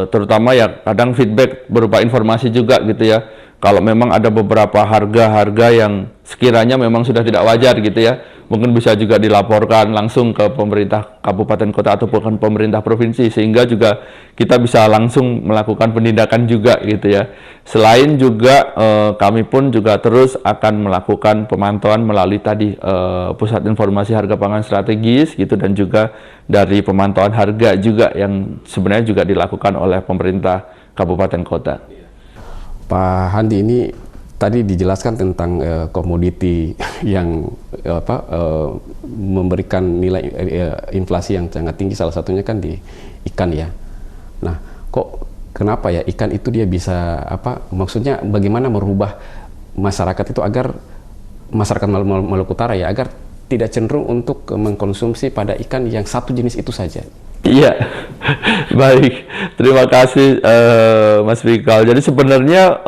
S2: terutama ya kadang feedback berupa informasi juga gitu ya. Kalau memang ada beberapa harga-harga yang sekiranya memang sudah tidak wajar gitu ya, mungkin bisa juga dilaporkan langsung ke pemerintah kabupaten kota ataupun pemerintah provinsi, sehingga juga kita bisa langsung melakukan penindakan juga gitu ya. Selain juga kami pun juga terus akan melakukan pemantauan melalui tadi pusat informasi harga pangan strategis gitu, dan juga dari pemantauan harga juga yang sebenarnya juga dilakukan oleh pemerintah kabupaten kota.
S1: Pak Handi, ini tadi dijelaskan tentang komoditi yang memberikan nilai inflasi yang sangat tinggi, salah satunya kan di ikan ya. Nah, kenapa ya ikan itu dia bisa maksudnya bagaimana merubah masyarakat itu agar masyarakat Maluku Utara ya agar tidak cenderung untuk mengkonsumsi pada ikan yang satu jenis itu saja?
S2: Iya, baik. Terima kasih Mas Fikal. Jadi sebenarnya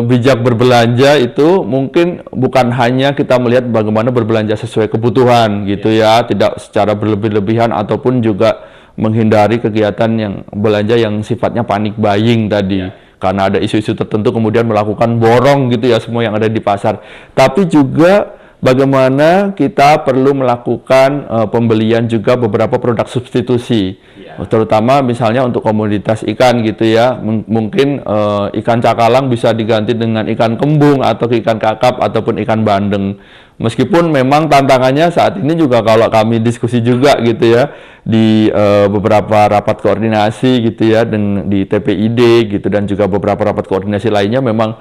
S2: bijak berbelanja itu mungkin bukan hanya kita melihat bagaimana berbelanja sesuai kebutuhan gitu ya, tidak secara berlebih-lebihan ataupun juga menghindari kegiatan yang belanja yang sifatnya panic buying tadi. Karena ada isu-isu tertentu kemudian melakukan borong gitu ya semua yang ada di pasar. Tapi juga bagaimana kita perlu melakukan pembelian juga beberapa produk substitusi, terutama misalnya untuk komoditas ikan gitu ya. Mungkin ikan cakalang bisa diganti dengan ikan kembung atau ikan kakap ataupun ikan bandeng. Meskipun memang tantangannya saat ini juga kalau kami diskusi juga gitu ya di beberapa rapat koordinasi gitu ya, dan di TPID gitu, dan juga beberapa rapat koordinasi lainnya, memang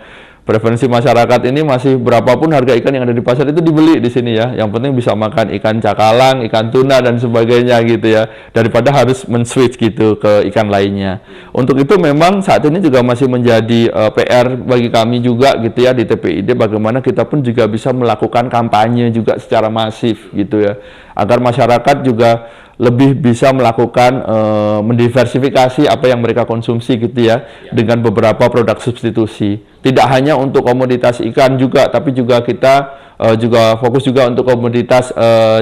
S2: preferensi masyarakat ini masih berapapun harga ikan yang ada di pasar itu dibeli di sini ya. Yang penting bisa makan ikan cakalang, ikan tuna dan sebagainya gitu ya, daripada harus men-switch gitu ke ikan lainnya. Untuk itu memang saat ini juga masih menjadi PR bagi kami juga gitu ya di TPID, bagaimana kita pun juga bisa melakukan kampanye juga secara masif gitu ya, agar masyarakat juga lebih bisa melakukan mendiversifikasi apa yang mereka konsumsi gitu ya, dengan beberapa produk substitusi. Tidak hanya untuk komoditas ikan juga, tapi juga kita juga fokus juga untuk komoditas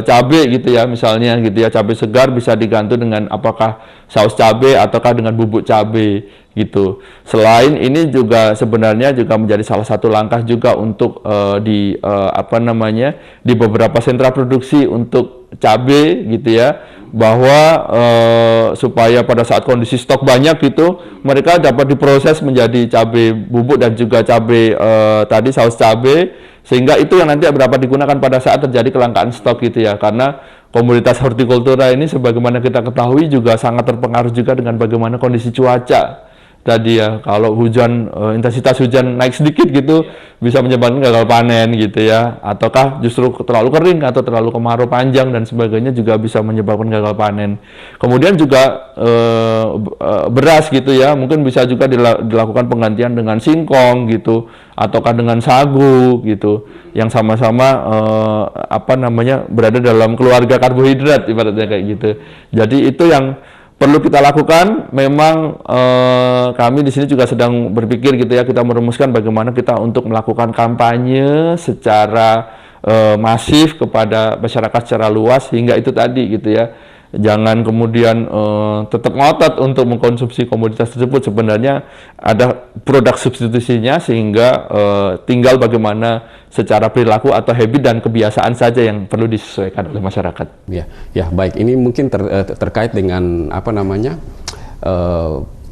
S2: cabai gitu ya, misalnya gitu ya, cabai segar bisa diganti dengan apakah saus cabai ataukah dengan bubuk cabai gitu. Selain ini juga sebenarnya juga menjadi salah satu langkah juga untuk di beberapa sentra produksi untuk cabai gitu ya, bahwa supaya pada saat kondisi stok banyak gitu, mereka dapat diproses menjadi cabai bubuk dan juga cabai tadi saus cabai, sehingga itu yang nanti dapat digunakan pada saat terjadi kelangkaan stok gitu ya. Karena komoditas hortikultura ini sebagaimana kita ketahui juga sangat terpengaruh juga dengan bagaimana kondisi cuaca tadi ya, kalau hujan intensitas hujan naik sedikit gitu bisa menyebabkan gagal panen gitu ya, ataukah justru terlalu kering atau terlalu kemarau panjang dan sebagainya juga bisa menyebabkan gagal panen. Kemudian juga beras gitu ya, mungkin bisa juga dilakukan penggantian dengan singkong gitu, ataukah dengan sagu gitu, yang sama-sama berada dalam keluarga karbohidrat ibaratnya kayak gitu. Jadi itu yang perlu kita lakukan. Memang kami di sini juga sedang berpikir gitu ya, kita merumuskan bagaimana kita untuk melakukan kampanye secara masif kepada masyarakat secara luas, hingga itu tadi gitu ya, jangan kemudian tetap ngotot untuk mengkonsumsi komoditas tersebut. Sebenarnya ada produk substitusinya, sehingga tinggal bagaimana secara perilaku atau habit dan kebiasaan saja yang perlu disesuaikan oleh masyarakat.
S1: Ya baik. Ini mungkin terkait dengan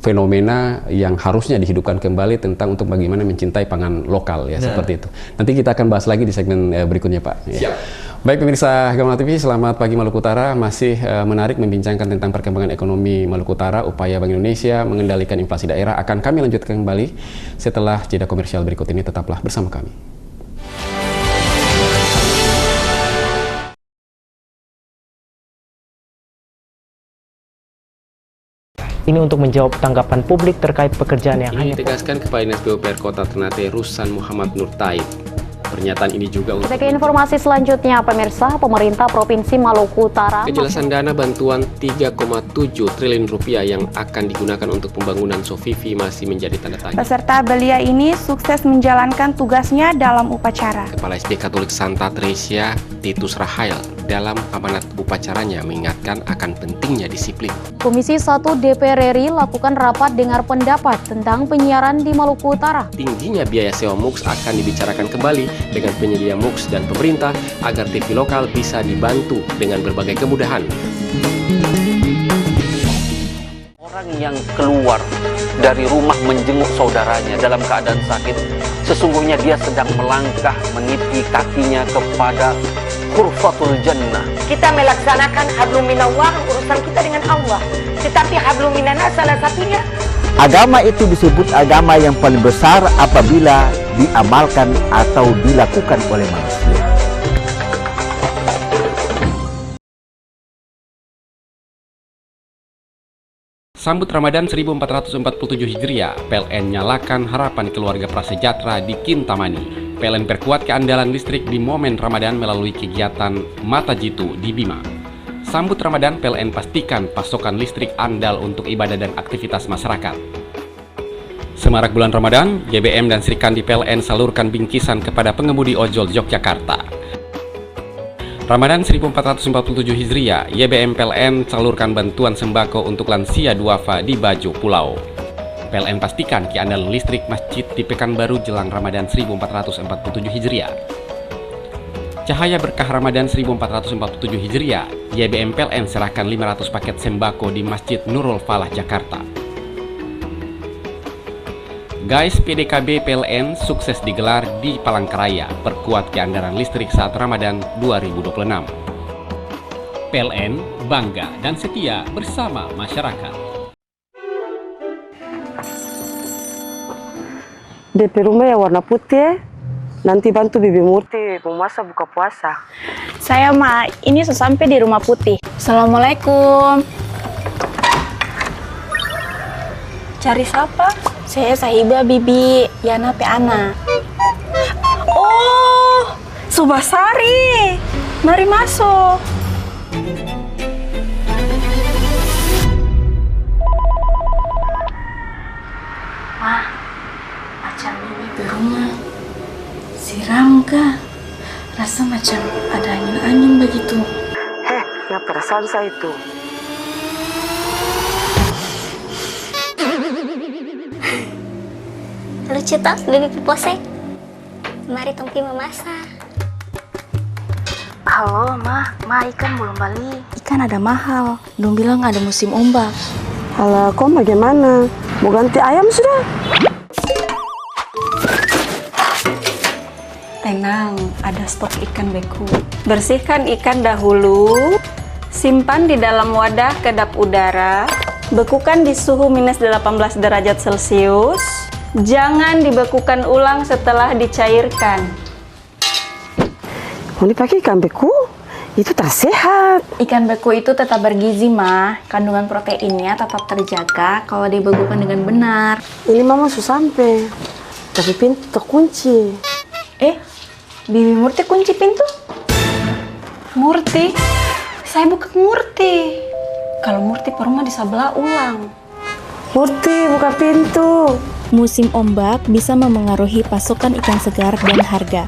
S1: fenomena yang harusnya dihidupkan kembali tentang untuk bagaimana mencintai pangan lokal ya, seperti itu. Nanti kita akan bahas lagi di segmen berikutnya, Pak. Ya. Baik pemirsa Gamala TV, selamat pagi Maluku Utara. Masih menarik membincangkan tentang perkembangan ekonomi Maluku Utara, upaya Bank Indonesia mengendalikan inflasi daerah. Akan kami lanjutkan kembali setelah jeda komersial berikut ini. Tetaplah bersama kami.
S16: Ini untuk menjawab tanggapan publik terkait pekerjaan yang hanya
S1: ditegaskan Kepala Dinas PUPR Kota Ternate Rusan Muhammad Nur Taib. Pernyataan ini juga untuk...
S17: Kita ke informasi selanjutnya, pemirsa. Pemerintah Provinsi Maluku Utara
S1: kejelasan dana bantuan 3,7 triliun rupiah yang akan digunakan untuk pembangunan Sofifi masih menjadi tanda tanya.
S18: Peserta belia ini sukses menjalankan tugasnya dalam upacara.
S1: Kepala SD Katolik Santa Tresia Titus Rahael dalam amanat upacaranya mengingatkan akan pentingnya disiplin.
S17: Komisi 1 DPR RI lakukan rapat dengar pendapat tentang penyiaran di Maluku Utara.
S1: Tingginya biaya sewa MUX akan dibicarakan kembali dengan penyedia MUX dan pemerintah agar TV lokal bisa dibantu dengan berbagai kemudahan.
S13: Orang yang keluar dari rumah menjenguk saudaranya dalam keadaan sakit, sesungguhnya dia sedang melangkah meniti kakinya kepada Hurfatul Jannah.
S14: Kita melaksanakan hablum minallah, urusan kita dengan Allah. Tetapi hablum minanas salah satunya.
S15: Agama itu disebut agama yang paling besar apabila diamalkan atau dilakukan oleh manusia.
S1: Sambut Ramadan 1447 Hijriah, PLN nyalakan harapan keluarga prasejahtera di Kintamani. PLN perkuat keandalan listrik di momen Ramadan melalui kegiatan Mata Jitu di Bima. Sambut Ramadan, PLN pastikan pasokan listrik andal untuk ibadah dan aktivitas masyarakat. Semarak bulan Ramadan, GBM dan Srikandi PLN salurkan bingkisan kepada pengemudi ojol Yogyakarta. Ramadan 1447 Hijriah, YBM PLN salurkan bantuan sembako untuk lansia duafa di Bajo Pulau. PLN pastikan keandalan listrik masjid di Pekanbaru jelang Ramadan 1447 Hijriah. Cahaya berkah Ramadan 1447 Hijriah, YBM PLN serahkan 500 paket sembako di Masjid Nurul Falah, Jakarta. Guys, PDKB PLN sukses digelar di Palangkaraya, perkuat keandalan listrik saat Ramadan 2026. PLN bangga dan setia bersama masyarakat.
S6: DP rumah yang warna putih, nanti bantu Bibi Murti memasak buka puasa.
S18: Saya Ma, ini sesampai di rumah putih. Assalamualaikum. Cari siapa? Saya Sahibah Bibi Yana Peana. Oh, Subasari. Mari masuk. Wah, macam Bibi di rumah. Siram kah? Rasa macam ada angin-angin begitu.
S6: Ya perasaan saya itu.
S21: Lucu toh, Bibi Posek. Mari Tongki memasak.
S18: Halo, Ma ikan belum balik. Ikan ada mahal. Belum bilang ada musim ombak.
S6: Halo, kok bagaimana? Mau ganti ayam sudah?
S18: Tenang, ada stok ikan beku. Bersihkan ikan dahulu. Simpan di dalam wadah kedap udara.
S3: Bekukan di suhu minus 18 derajat Celcius. Jangan dibekukan ulang setelah dicairkan.
S6: Mau dipakai ikan beku? Itu tak sehat.
S18: Ikan beku itu tetap bergizi, Ma. Kandungan proteinnya tetap terjaga kalau dibekukan dengan benar.
S6: Ini mama sudah sampai, tapi pintu terkunci.
S18: Bibi Murti kunci pintu? Murti? Saya bukan Murti. Kalau Murti perumah di sebelah ulang.
S6: Murti, buka pintu.
S22: Musim ombak bisa memengaruhi pasokan ikan segar dan harga.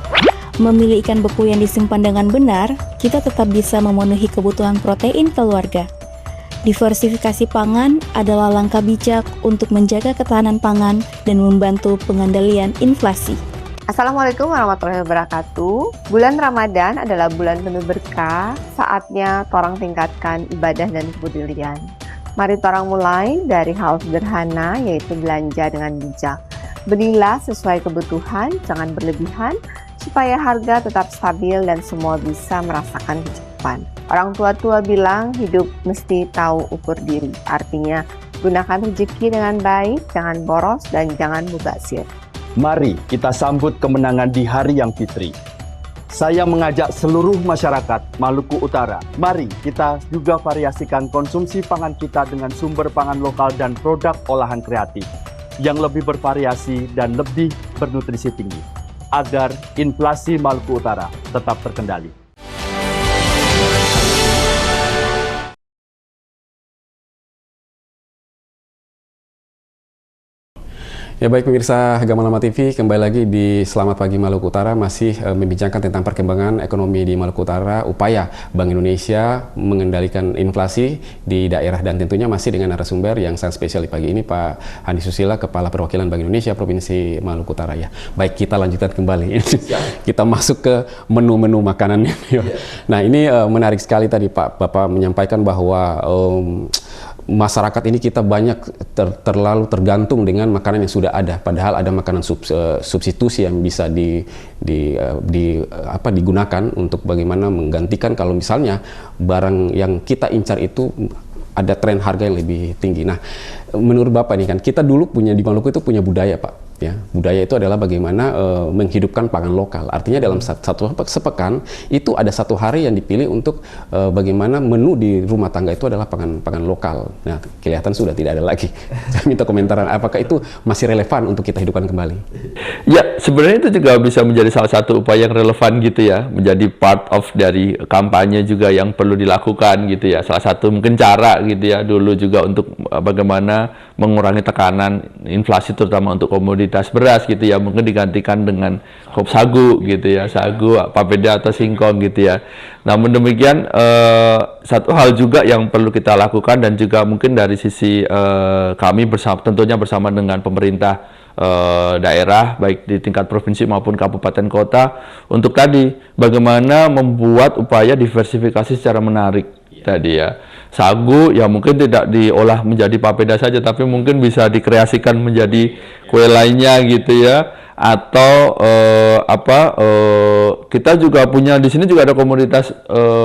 S22: Memilih ikan beku yang disimpan dengan benar, kita tetap bisa memenuhi kebutuhan protein keluarga. Diversifikasi pangan adalah langkah bijak untuk menjaga ketahanan pangan dan membantu pengendalian inflasi.
S11: Assalamualaikum warahmatullahi wabarakatuh. Bulan Ramadan adalah bulan penuh berkah, saatnya torang tingkatkan ibadah dan kepedulian. Mari torang mulai dari hal sederhana, yaitu belanja dengan bijak. Belilah sesuai kebutuhan, jangan berlebihan, supaya harga tetap stabil dan semua bisa merasakan kecukupan. Orang tua-tua bilang hidup mesti tahu ukur diri. Artinya, gunakan rezeki dengan baik, jangan boros dan jangan mubazir.
S12: Mari kita sambut kemenangan di Hari yang Fitri. Saya mengajak seluruh masyarakat Maluku Utara, mari kita juga variasikan konsumsi pangan kita dengan sumber pangan lokal dan produk olahan kreatif yang lebih bervariasi dan lebih bernutrisi tinggi, agar inflasi Maluku Utara tetap terkendali.
S1: Ya baik pemirsa Gamalama TV, kembali lagi di Selamat Pagi Maluku Utara, masih membicarakan tentang perkembangan ekonomi di Maluku Utara, upaya Bank Indonesia mengendalikan inflasi di daerah, dan tentunya masih dengan narasumber yang sangat spesial di pagi ini, Pak Handi Susila, Kepala Perwakilan Bank Indonesia Provinsi Maluku Utara ya. Baik, kita lanjutkan kembali. Kita masuk ke menu-menu makanannya. Nah ini menarik sekali tadi Pak Bapak menyampaikan bahwa masyarakat ini kita banyak terlalu tergantung dengan makanan yang sudah ada, padahal ada makanan substitusi yang bisa digunakan untuk bagaimana menggantikan kalau misalnya barang yang kita incar itu ada tren harga yang lebih tinggi. Nah, menurut Bapak ini kan kita dulu punya di Maluku itu punya budaya Pak. Ya, budaya itu adalah bagaimana menghidupkan pangan lokal. Artinya dalam satu sepekan itu ada satu hari yang dipilih untuk bagaimana menu di rumah tangga itu adalah pangan lokal. Nah, kelihatan sudah tidak ada lagi. Saya minta komentaran, apakah itu masih relevan untuk kita hidupkan kembali?
S2: Ya, sebenarnya itu juga bisa menjadi salah satu upaya yang relevan gitu ya, menjadi part of dari kampanye juga yang perlu dilakukan gitu ya. Salah satu mungkin cara gitu ya dulu juga untuk bagaimana mengurangi tekanan inflasi terutama untuk komoditas beras gitu ya, mungkin digantikan dengan hop sagu gitu ya, sagu, papeda atau singkong gitu ya. Namun demikian satu hal juga yang perlu kita lakukan dan juga mungkin dari sisi kami tentunya bersama dengan pemerintah daerah baik di tingkat provinsi maupun kabupaten kota untuk tadi bagaimana membuat upaya diversifikasi secara menarik tadi ya. Sagu ya mungkin tidak diolah menjadi papeda saja, tapi mungkin bisa dikreasikan menjadi kue lainnya gitu ya. Atau kita juga punya di sini juga ada komoditas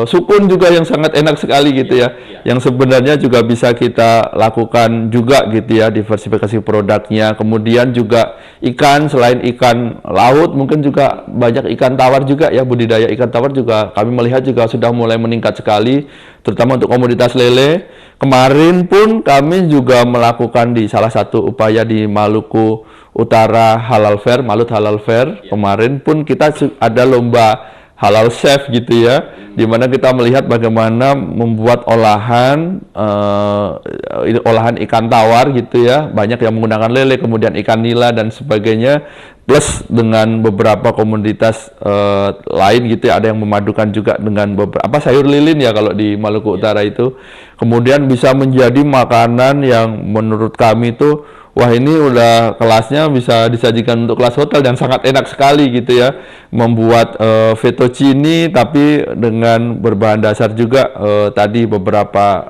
S2: sukun juga yang sangat enak sekali gitu ya, yang sebenarnya juga bisa kita lakukan juga gitu ya, diversifikasi produknya. Kemudian juga ikan, selain ikan laut mungkin juga banyak ikan tawar juga ya, budidaya ikan tawar juga kami melihat juga sudah mulai meningkat sekali, terutama untuk komoditas lele. Kemarin pun kami juga melakukan di salah satu upaya di Maluku Utara Halal Fair, Malut Halal Fair. Kemarin pun kita ada lomba halal chef gitu ya, di mana kita melihat bagaimana membuat olahan ikan tawar gitu ya, banyak yang menggunakan lele, kemudian ikan nila dan sebagainya, plus dengan beberapa komoditas lain gitu ya, ada yang memadukan juga dengan beberapa sayur lilin ya kalau di Maluku Utara itu, kemudian bisa menjadi makanan yang menurut kami itu wah ini udah kelasnya bisa disajikan untuk kelas hotel dan sangat enak sekali gitu ya, membuat fettuccine tapi dengan berbahan dasar juga tadi beberapa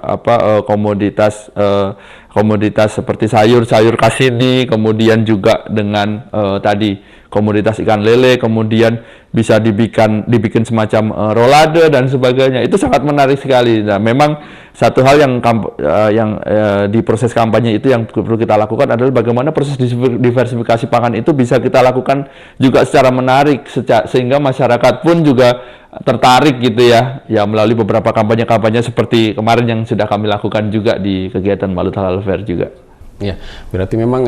S2: komoditas komoditas seperti sayur kasini, kemudian juga dengan tadi komoditas ikan lele, kemudian bisa dibikin semacam rolade dan sebagainya. Itu sangat menarik sekali. Nah, memang satu hal yang di proses kampanye itu yang perlu kita lakukan adalah bagaimana proses diversifikasi pangan itu bisa kita lakukan juga secara menarik, sehingga masyarakat pun juga tertarik gitu ya melalui beberapa kampanye-kampanye seperti kemarin yang sudah kami lakukan juga di kegiatan Malut Halal Fair juga.
S1: Ya, berarti memang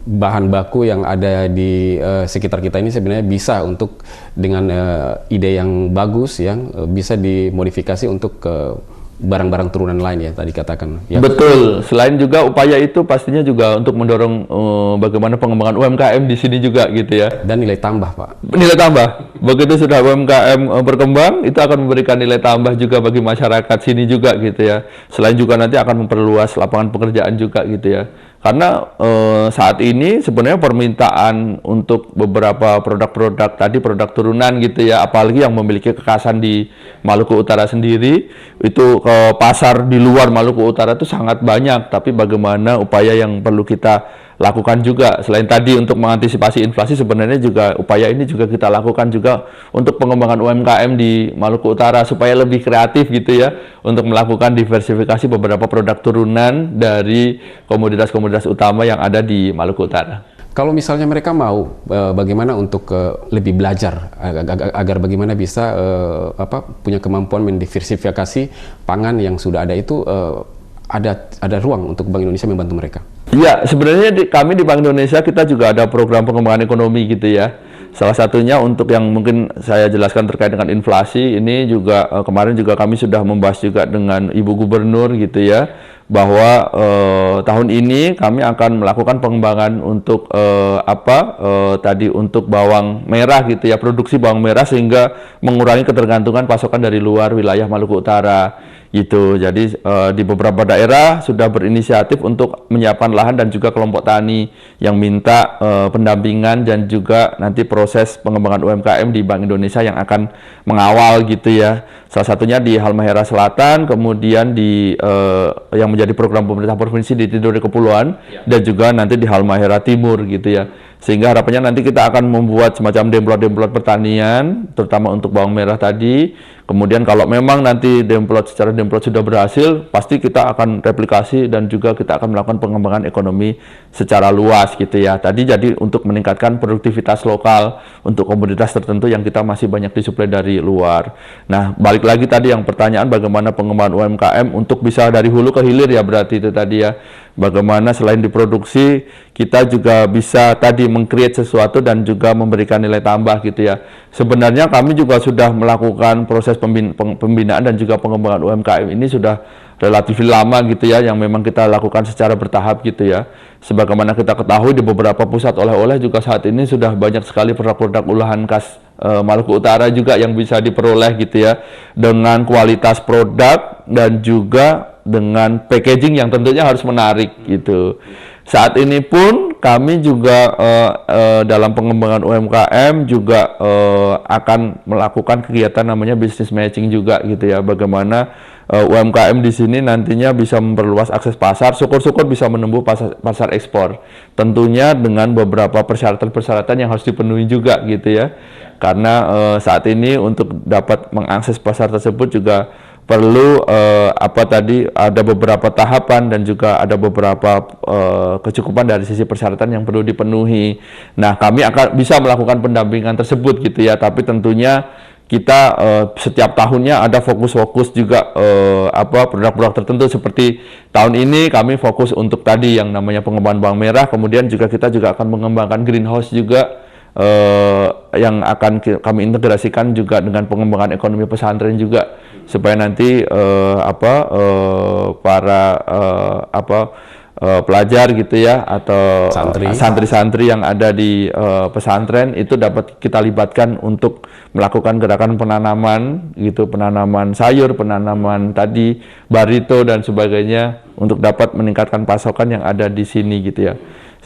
S1: bahan baku yang ada di sekitar kita ini sebenarnya bisa untuk dengan ide yang bagus yang bisa dimodifikasi untuk barang-barang turunan lain ya tadi katakan. Ya.
S2: Betul. Selain juga upaya itu pastinya juga untuk mendorong bagaimana pengembangan UMKM di sini juga gitu ya.
S1: Dan nilai tambah, Pak.
S2: Nilai tambah. Begitu sudah UMKM berkembang, itu akan memberikan nilai tambah juga bagi masyarakat sini juga gitu ya. Selain juga nanti akan memperluas lapangan pekerjaan juga gitu ya. Karena saat ini sebenarnya permintaan untuk beberapa produk-produk tadi, produk turunan gitu ya, apalagi yang memiliki kekhasan di Maluku Utara sendiri, itu ke pasar di luar Maluku Utara itu sangat banyak. Tapi bagaimana upaya yang perlu kita lakukan juga, selain tadi untuk mengantisipasi inflasi, sebenarnya juga upaya ini juga kita lakukan juga untuk pengembangan UMKM di Maluku Utara supaya lebih kreatif gitu ya, untuk melakukan diversifikasi beberapa produk turunan dari komoditas-komoditas utama yang ada di Maluku Utara.
S1: Kalau misalnya mereka mau bagaimana untuk lebih belajar agar bagaimana bisa punya kemampuan mendiversifikasi pangan yang sudah ada itu, ada ruang untuk Bank Indonesia membantu mereka.
S2: Ya, sebenarnya kami di Bank Indonesia kita juga ada program pengembangan ekonomi gitu ya. Salah satunya untuk yang mungkin saya jelaskan terkait dengan inflasi, ini juga kemarin juga kami sudah membahas juga dengan Ibu Gubernur gitu ya, bahwa tahun ini kami akan melakukan pengembangan untuk tadi untuk bawang merah gitu ya, produksi bawang merah sehingga mengurangi ketergantungan pasokan dari luar wilayah Maluku Utara gitu. Jadi di beberapa daerah sudah berinisiatif untuk menyiapkan lahan dan juga kelompok tani yang minta pendampingan dan juga nanti proses pengembangan UMKM di Bank Indonesia yang akan mengawal gitu ya. Salah satunya di Halmahera Selatan, kemudian di yang menjadi program pemerintah provinsi di Tidore Kepulauan, dan juga nanti di Halmahera Timur gitu ya. Sehingga harapannya nanti kita akan membuat semacam demplot-demplot pertanian, terutama untuk bawang merah tadi. Kemudian kalau memang nanti demplot sudah berhasil, pasti kita akan replikasi dan juga kita akan melakukan pengembangan ekonomi secara luas gitu ya. Tadi jadi untuk meningkatkan produktivitas lokal untuk komoditas tertentu yang kita masih banyak disuplai dari luar. Nah, balik lagi tadi yang pertanyaan bagaimana pengembangan UMKM untuk bisa dari hulu ke hilir ya, berarti itu tadi ya. Bagaimana selain diproduksi, kita juga bisa tadi meng-create sesuatu dan juga memberikan nilai tambah gitu ya. Sebenarnya kami juga sudah melakukan proses pembinaan dan juga pengembangan UMKM ini sudah relatif lama gitu ya, yang memang kita lakukan secara bertahap gitu ya. Sebagaimana kita ketahui di beberapa pusat oleh-oleh juga saat ini sudah banyak sekali produk-produk olahan khas Maluku Utara juga yang bisa diperoleh gitu ya, dengan kualitas produk dan juga dengan packaging yang tentunya harus menarik gitu. Saat ini pun kami juga dalam pengembangan UMKM juga akan melakukan kegiatan namanya business matching juga gitu ya. Bagaimana UMKM di sini nantinya bisa memperluas akses pasar, syukur-syukur bisa menembus pasar ekspor. Tentunya dengan beberapa persyaratan-persyaratan yang harus dipenuhi juga gitu ya. Karena saat ini untuk dapat mengakses pasar tersebut juga perlu ada beberapa tahapan dan juga ada beberapa kecukupan dari sisi persyaratan yang perlu dipenuhi. Nah, kami akan bisa melakukan pendampingan tersebut gitu ya, tapi tentunya kita setiap tahunnya ada fokus-fokus juga produk-produk tertentu. Seperti tahun ini kami fokus untuk tadi yang namanya pengembangan bawang merah, kemudian juga kita juga akan mengembangkan greenhouse juga yang akan kami integrasikan juga dengan pengembangan ekonomi pesantren juga, supaya nanti pelajar gitu ya atau santri-santri yang ada di pesantren itu dapat kita libatkan untuk melakukan gerakan penanaman gitu, penanaman sayur, penanaman tadi barito dan sebagainya untuk dapat meningkatkan pasokan yang ada di sini gitu ya.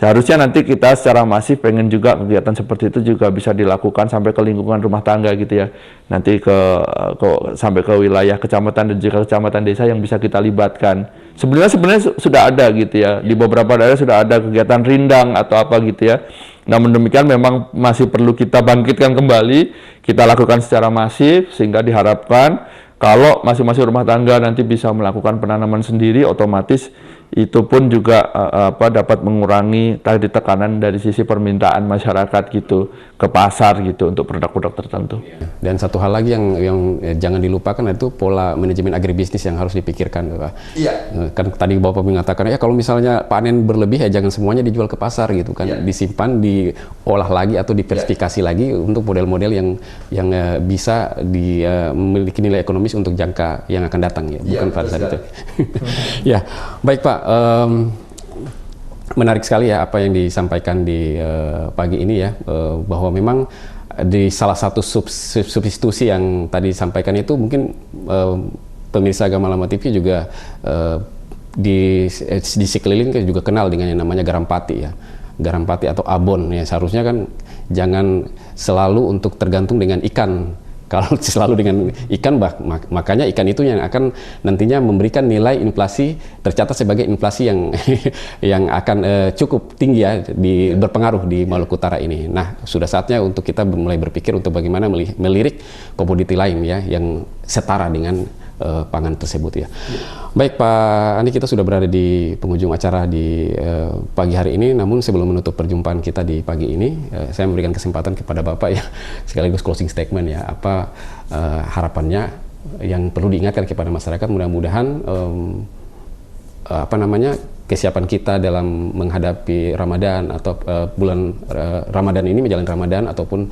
S2: Seharusnya nanti kita secara masif pengen juga kegiatan seperti itu juga bisa dilakukan sampai ke lingkungan rumah tangga gitu ya. Nanti sampai ke wilayah kecamatan dan juga kecamatan desa yang bisa kita libatkan. Sebenarnya sudah ada gitu ya. Di beberapa daerah sudah ada kegiatan rindang atau apa gitu ya. Namun demikian memang masih perlu kita bangkitkan kembali, kita lakukan secara masif sehingga diharapkan kalau masing-masing rumah tangga nanti bisa melakukan penanaman sendiri, otomatis itu pun juga dapat mengurangi tadi tekanan dari sisi permintaan masyarakat gitu ke pasar gitu untuk produk-produk tertentu.
S1: Dan satu hal lagi yang jangan dilupakan itu pola manajemen agribisnis yang harus dipikirkan, Pak.
S7: Iya.
S1: Kan tadi Bapak mengatakan ya kalau misalnya panen berlebih ya jangan semuanya dijual ke pasar gitu kan, disimpan, diolah lagi atau diversifikasi lagi untuk model-model yang bisa memiliki nilai ekonomis untuk jangka yang akan datang ya, bukan pada saat itu. Ya, baik Pak. Menarik sekali ya apa yang disampaikan di pagi ini ya, bahwa memang di salah satu substitusi yang tadi disampaikan itu mungkin pemirsa Gamalama TV juga di sekeliling juga kenal dengan yang namanya garam pati ya, garam pati atau abon ya. Seharusnya kan jangan selalu untuk tergantung dengan ikan. Kalau selalu dengan ikan, makanya ikan itu yang akan nantinya memberikan nilai inflasi, tercatat sebagai inflasi yang akan cukup tinggi ya, berpengaruh di Maluku Utara ini. Nah, sudah saatnya untuk kita mulai berpikir untuk bagaimana melirik komoditi lain ya, yang setara dengan pangan tersebut ya. Baik Pak Andi, kita sudah berada di penghujung acara di pagi hari ini, namun sebelum menutup perjumpaan kita di pagi ini, saya memberikan kesempatan kepada Bapak ya, sekaligus closing statement ya, apa harapannya yang perlu diingatkan kepada masyarakat, mudah-mudahan kesiapan kita dalam menghadapi Ramadan atau bulan Ramadan ini, menjalani Ramadan ataupun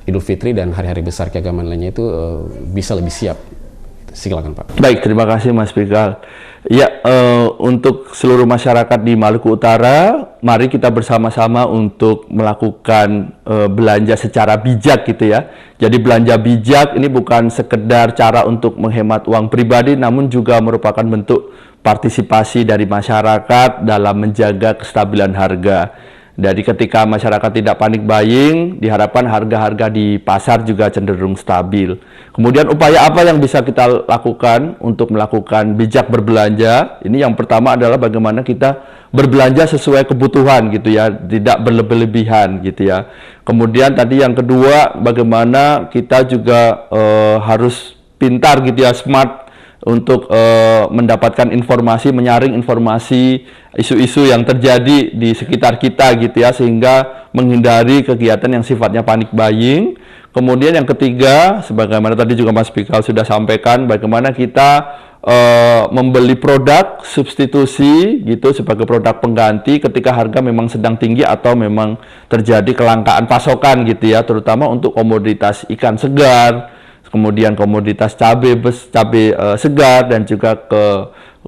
S1: Idul Fitri dan hari-hari besar keagamaan lainnya itu bisa lebih siap. Silakan Pak.
S2: Baik, terima kasih Mas Pikal. Ya, untuk seluruh masyarakat di Maluku Utara, mari kita bersama-sama untuk melakukan belanja secara bijak gitu ya. Jadi belanja bijak ini bukan sekedar cara untuk menghemat uang pribadi, namun juga merupakan bentuk partisipasi dari masyarakat dalam menjaga kestabilan harga. Dari ketika masyarakat tidak panik buying, diharapkan harga-harga di pasar juga cenderung stabil. Kemudian upaya apa yang bisa kita lakukan untuk melakukan bijak berbelanja? Ini yang pertama adalah bagaimana kita berbelanja sesuai kebutuhan gitu ya, tidak berlebih-lebihan gitu ya. Kemudian tadi yang kedua, bagaimana kita juga harus pintar gitu ya, smart untuk mendapatkan informasi, menyaring informasi, isu-isu yang terjadi di sekitar kita gitu ya, sehingga menghindari kegiatan yang sifatnya panik buying. Kemudian yang ketiga, sebagaimana tadi juga Mas Pikal sudah sampaikan, bagaimana kita membeli produk substitusi gitu sebagai produk pengganti ketika harga memang sedang tinggi atau memang terjadi kelangkaan pasokan gitu ya, terutama untuk komoditas ikan segar, kemudian komoditas cabai segar, dan juga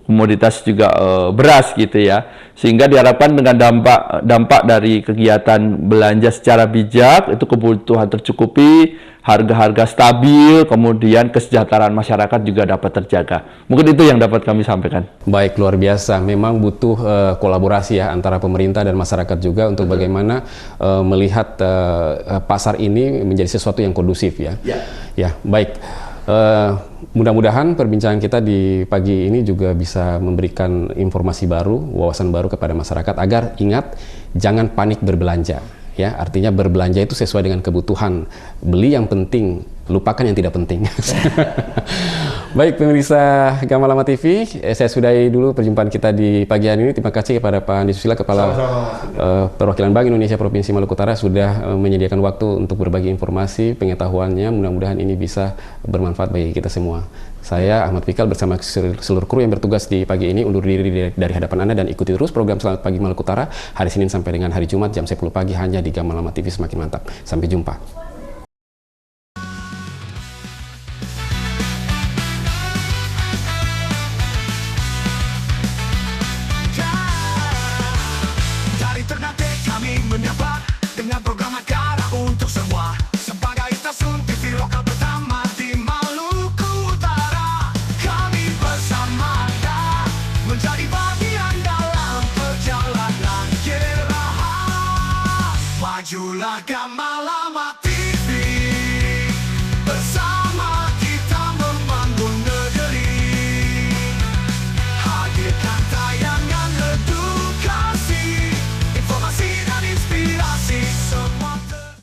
S2: komoditas juga beras gitu ya, sehingga diharapkan dengan dampak dari kegiatan belanja secara bijak itu kebutuhan tercukupi, harga-harga stabil, kemudian kesejahteraan masyarakat juga dapat terjaga. Mungkin itu yang dapat kami sampaikan.
S1: Baik, luar biasa. Memang butuh kolaborasi ya antara pemerintah dan masyarakat juga untuk bagaimana melihat pasar ini menjadi sesuatu yang kondusif ya. Ya, baik. Mudah-mudahan perbincangan kita di pagi ini juga bisa memberikan informasi baru, wawasan baru kepada masyarakat agar ingat jangan panik berbelanja. Ya, artinya berbelanja itu sesuai dengan kebutuhan. Beli yang penting, lupakan yang tidak penting. Baik, pemirsa Gamalama TV, saya sudahi dulu perjumpaan kita di pagi hari ini. Terima kasih kepada Pak Andi Susila, Kepala Perwakilan Bank Indonesia Provinsi Maluku Utara, sudah menyediakan waktu untuk berbagi informasi, pengetahuannya. Mudah-mudahan ini bisa bermanfaat bagi kita semua. Saya Ahmad Pikal bersama seluruh kru yang bertugas di pagi ini undur diri dari hadapan Anda dan ikuti terus program Selamat Pagi Maluku Utara hari Senin sampai dengan hari Jumat jam 10 pagi hanya di Gamalama TV. Semakin mantap. Sampai jumpa.
S8: Dari Ternate kami menyapa dengan program acara untuk semua sebagai stasiun TV lokal pertama di Maluku Utara. Kami bersama Anda menjadi bagian dalam perjalanan generasi. Inilah Gamalama TV.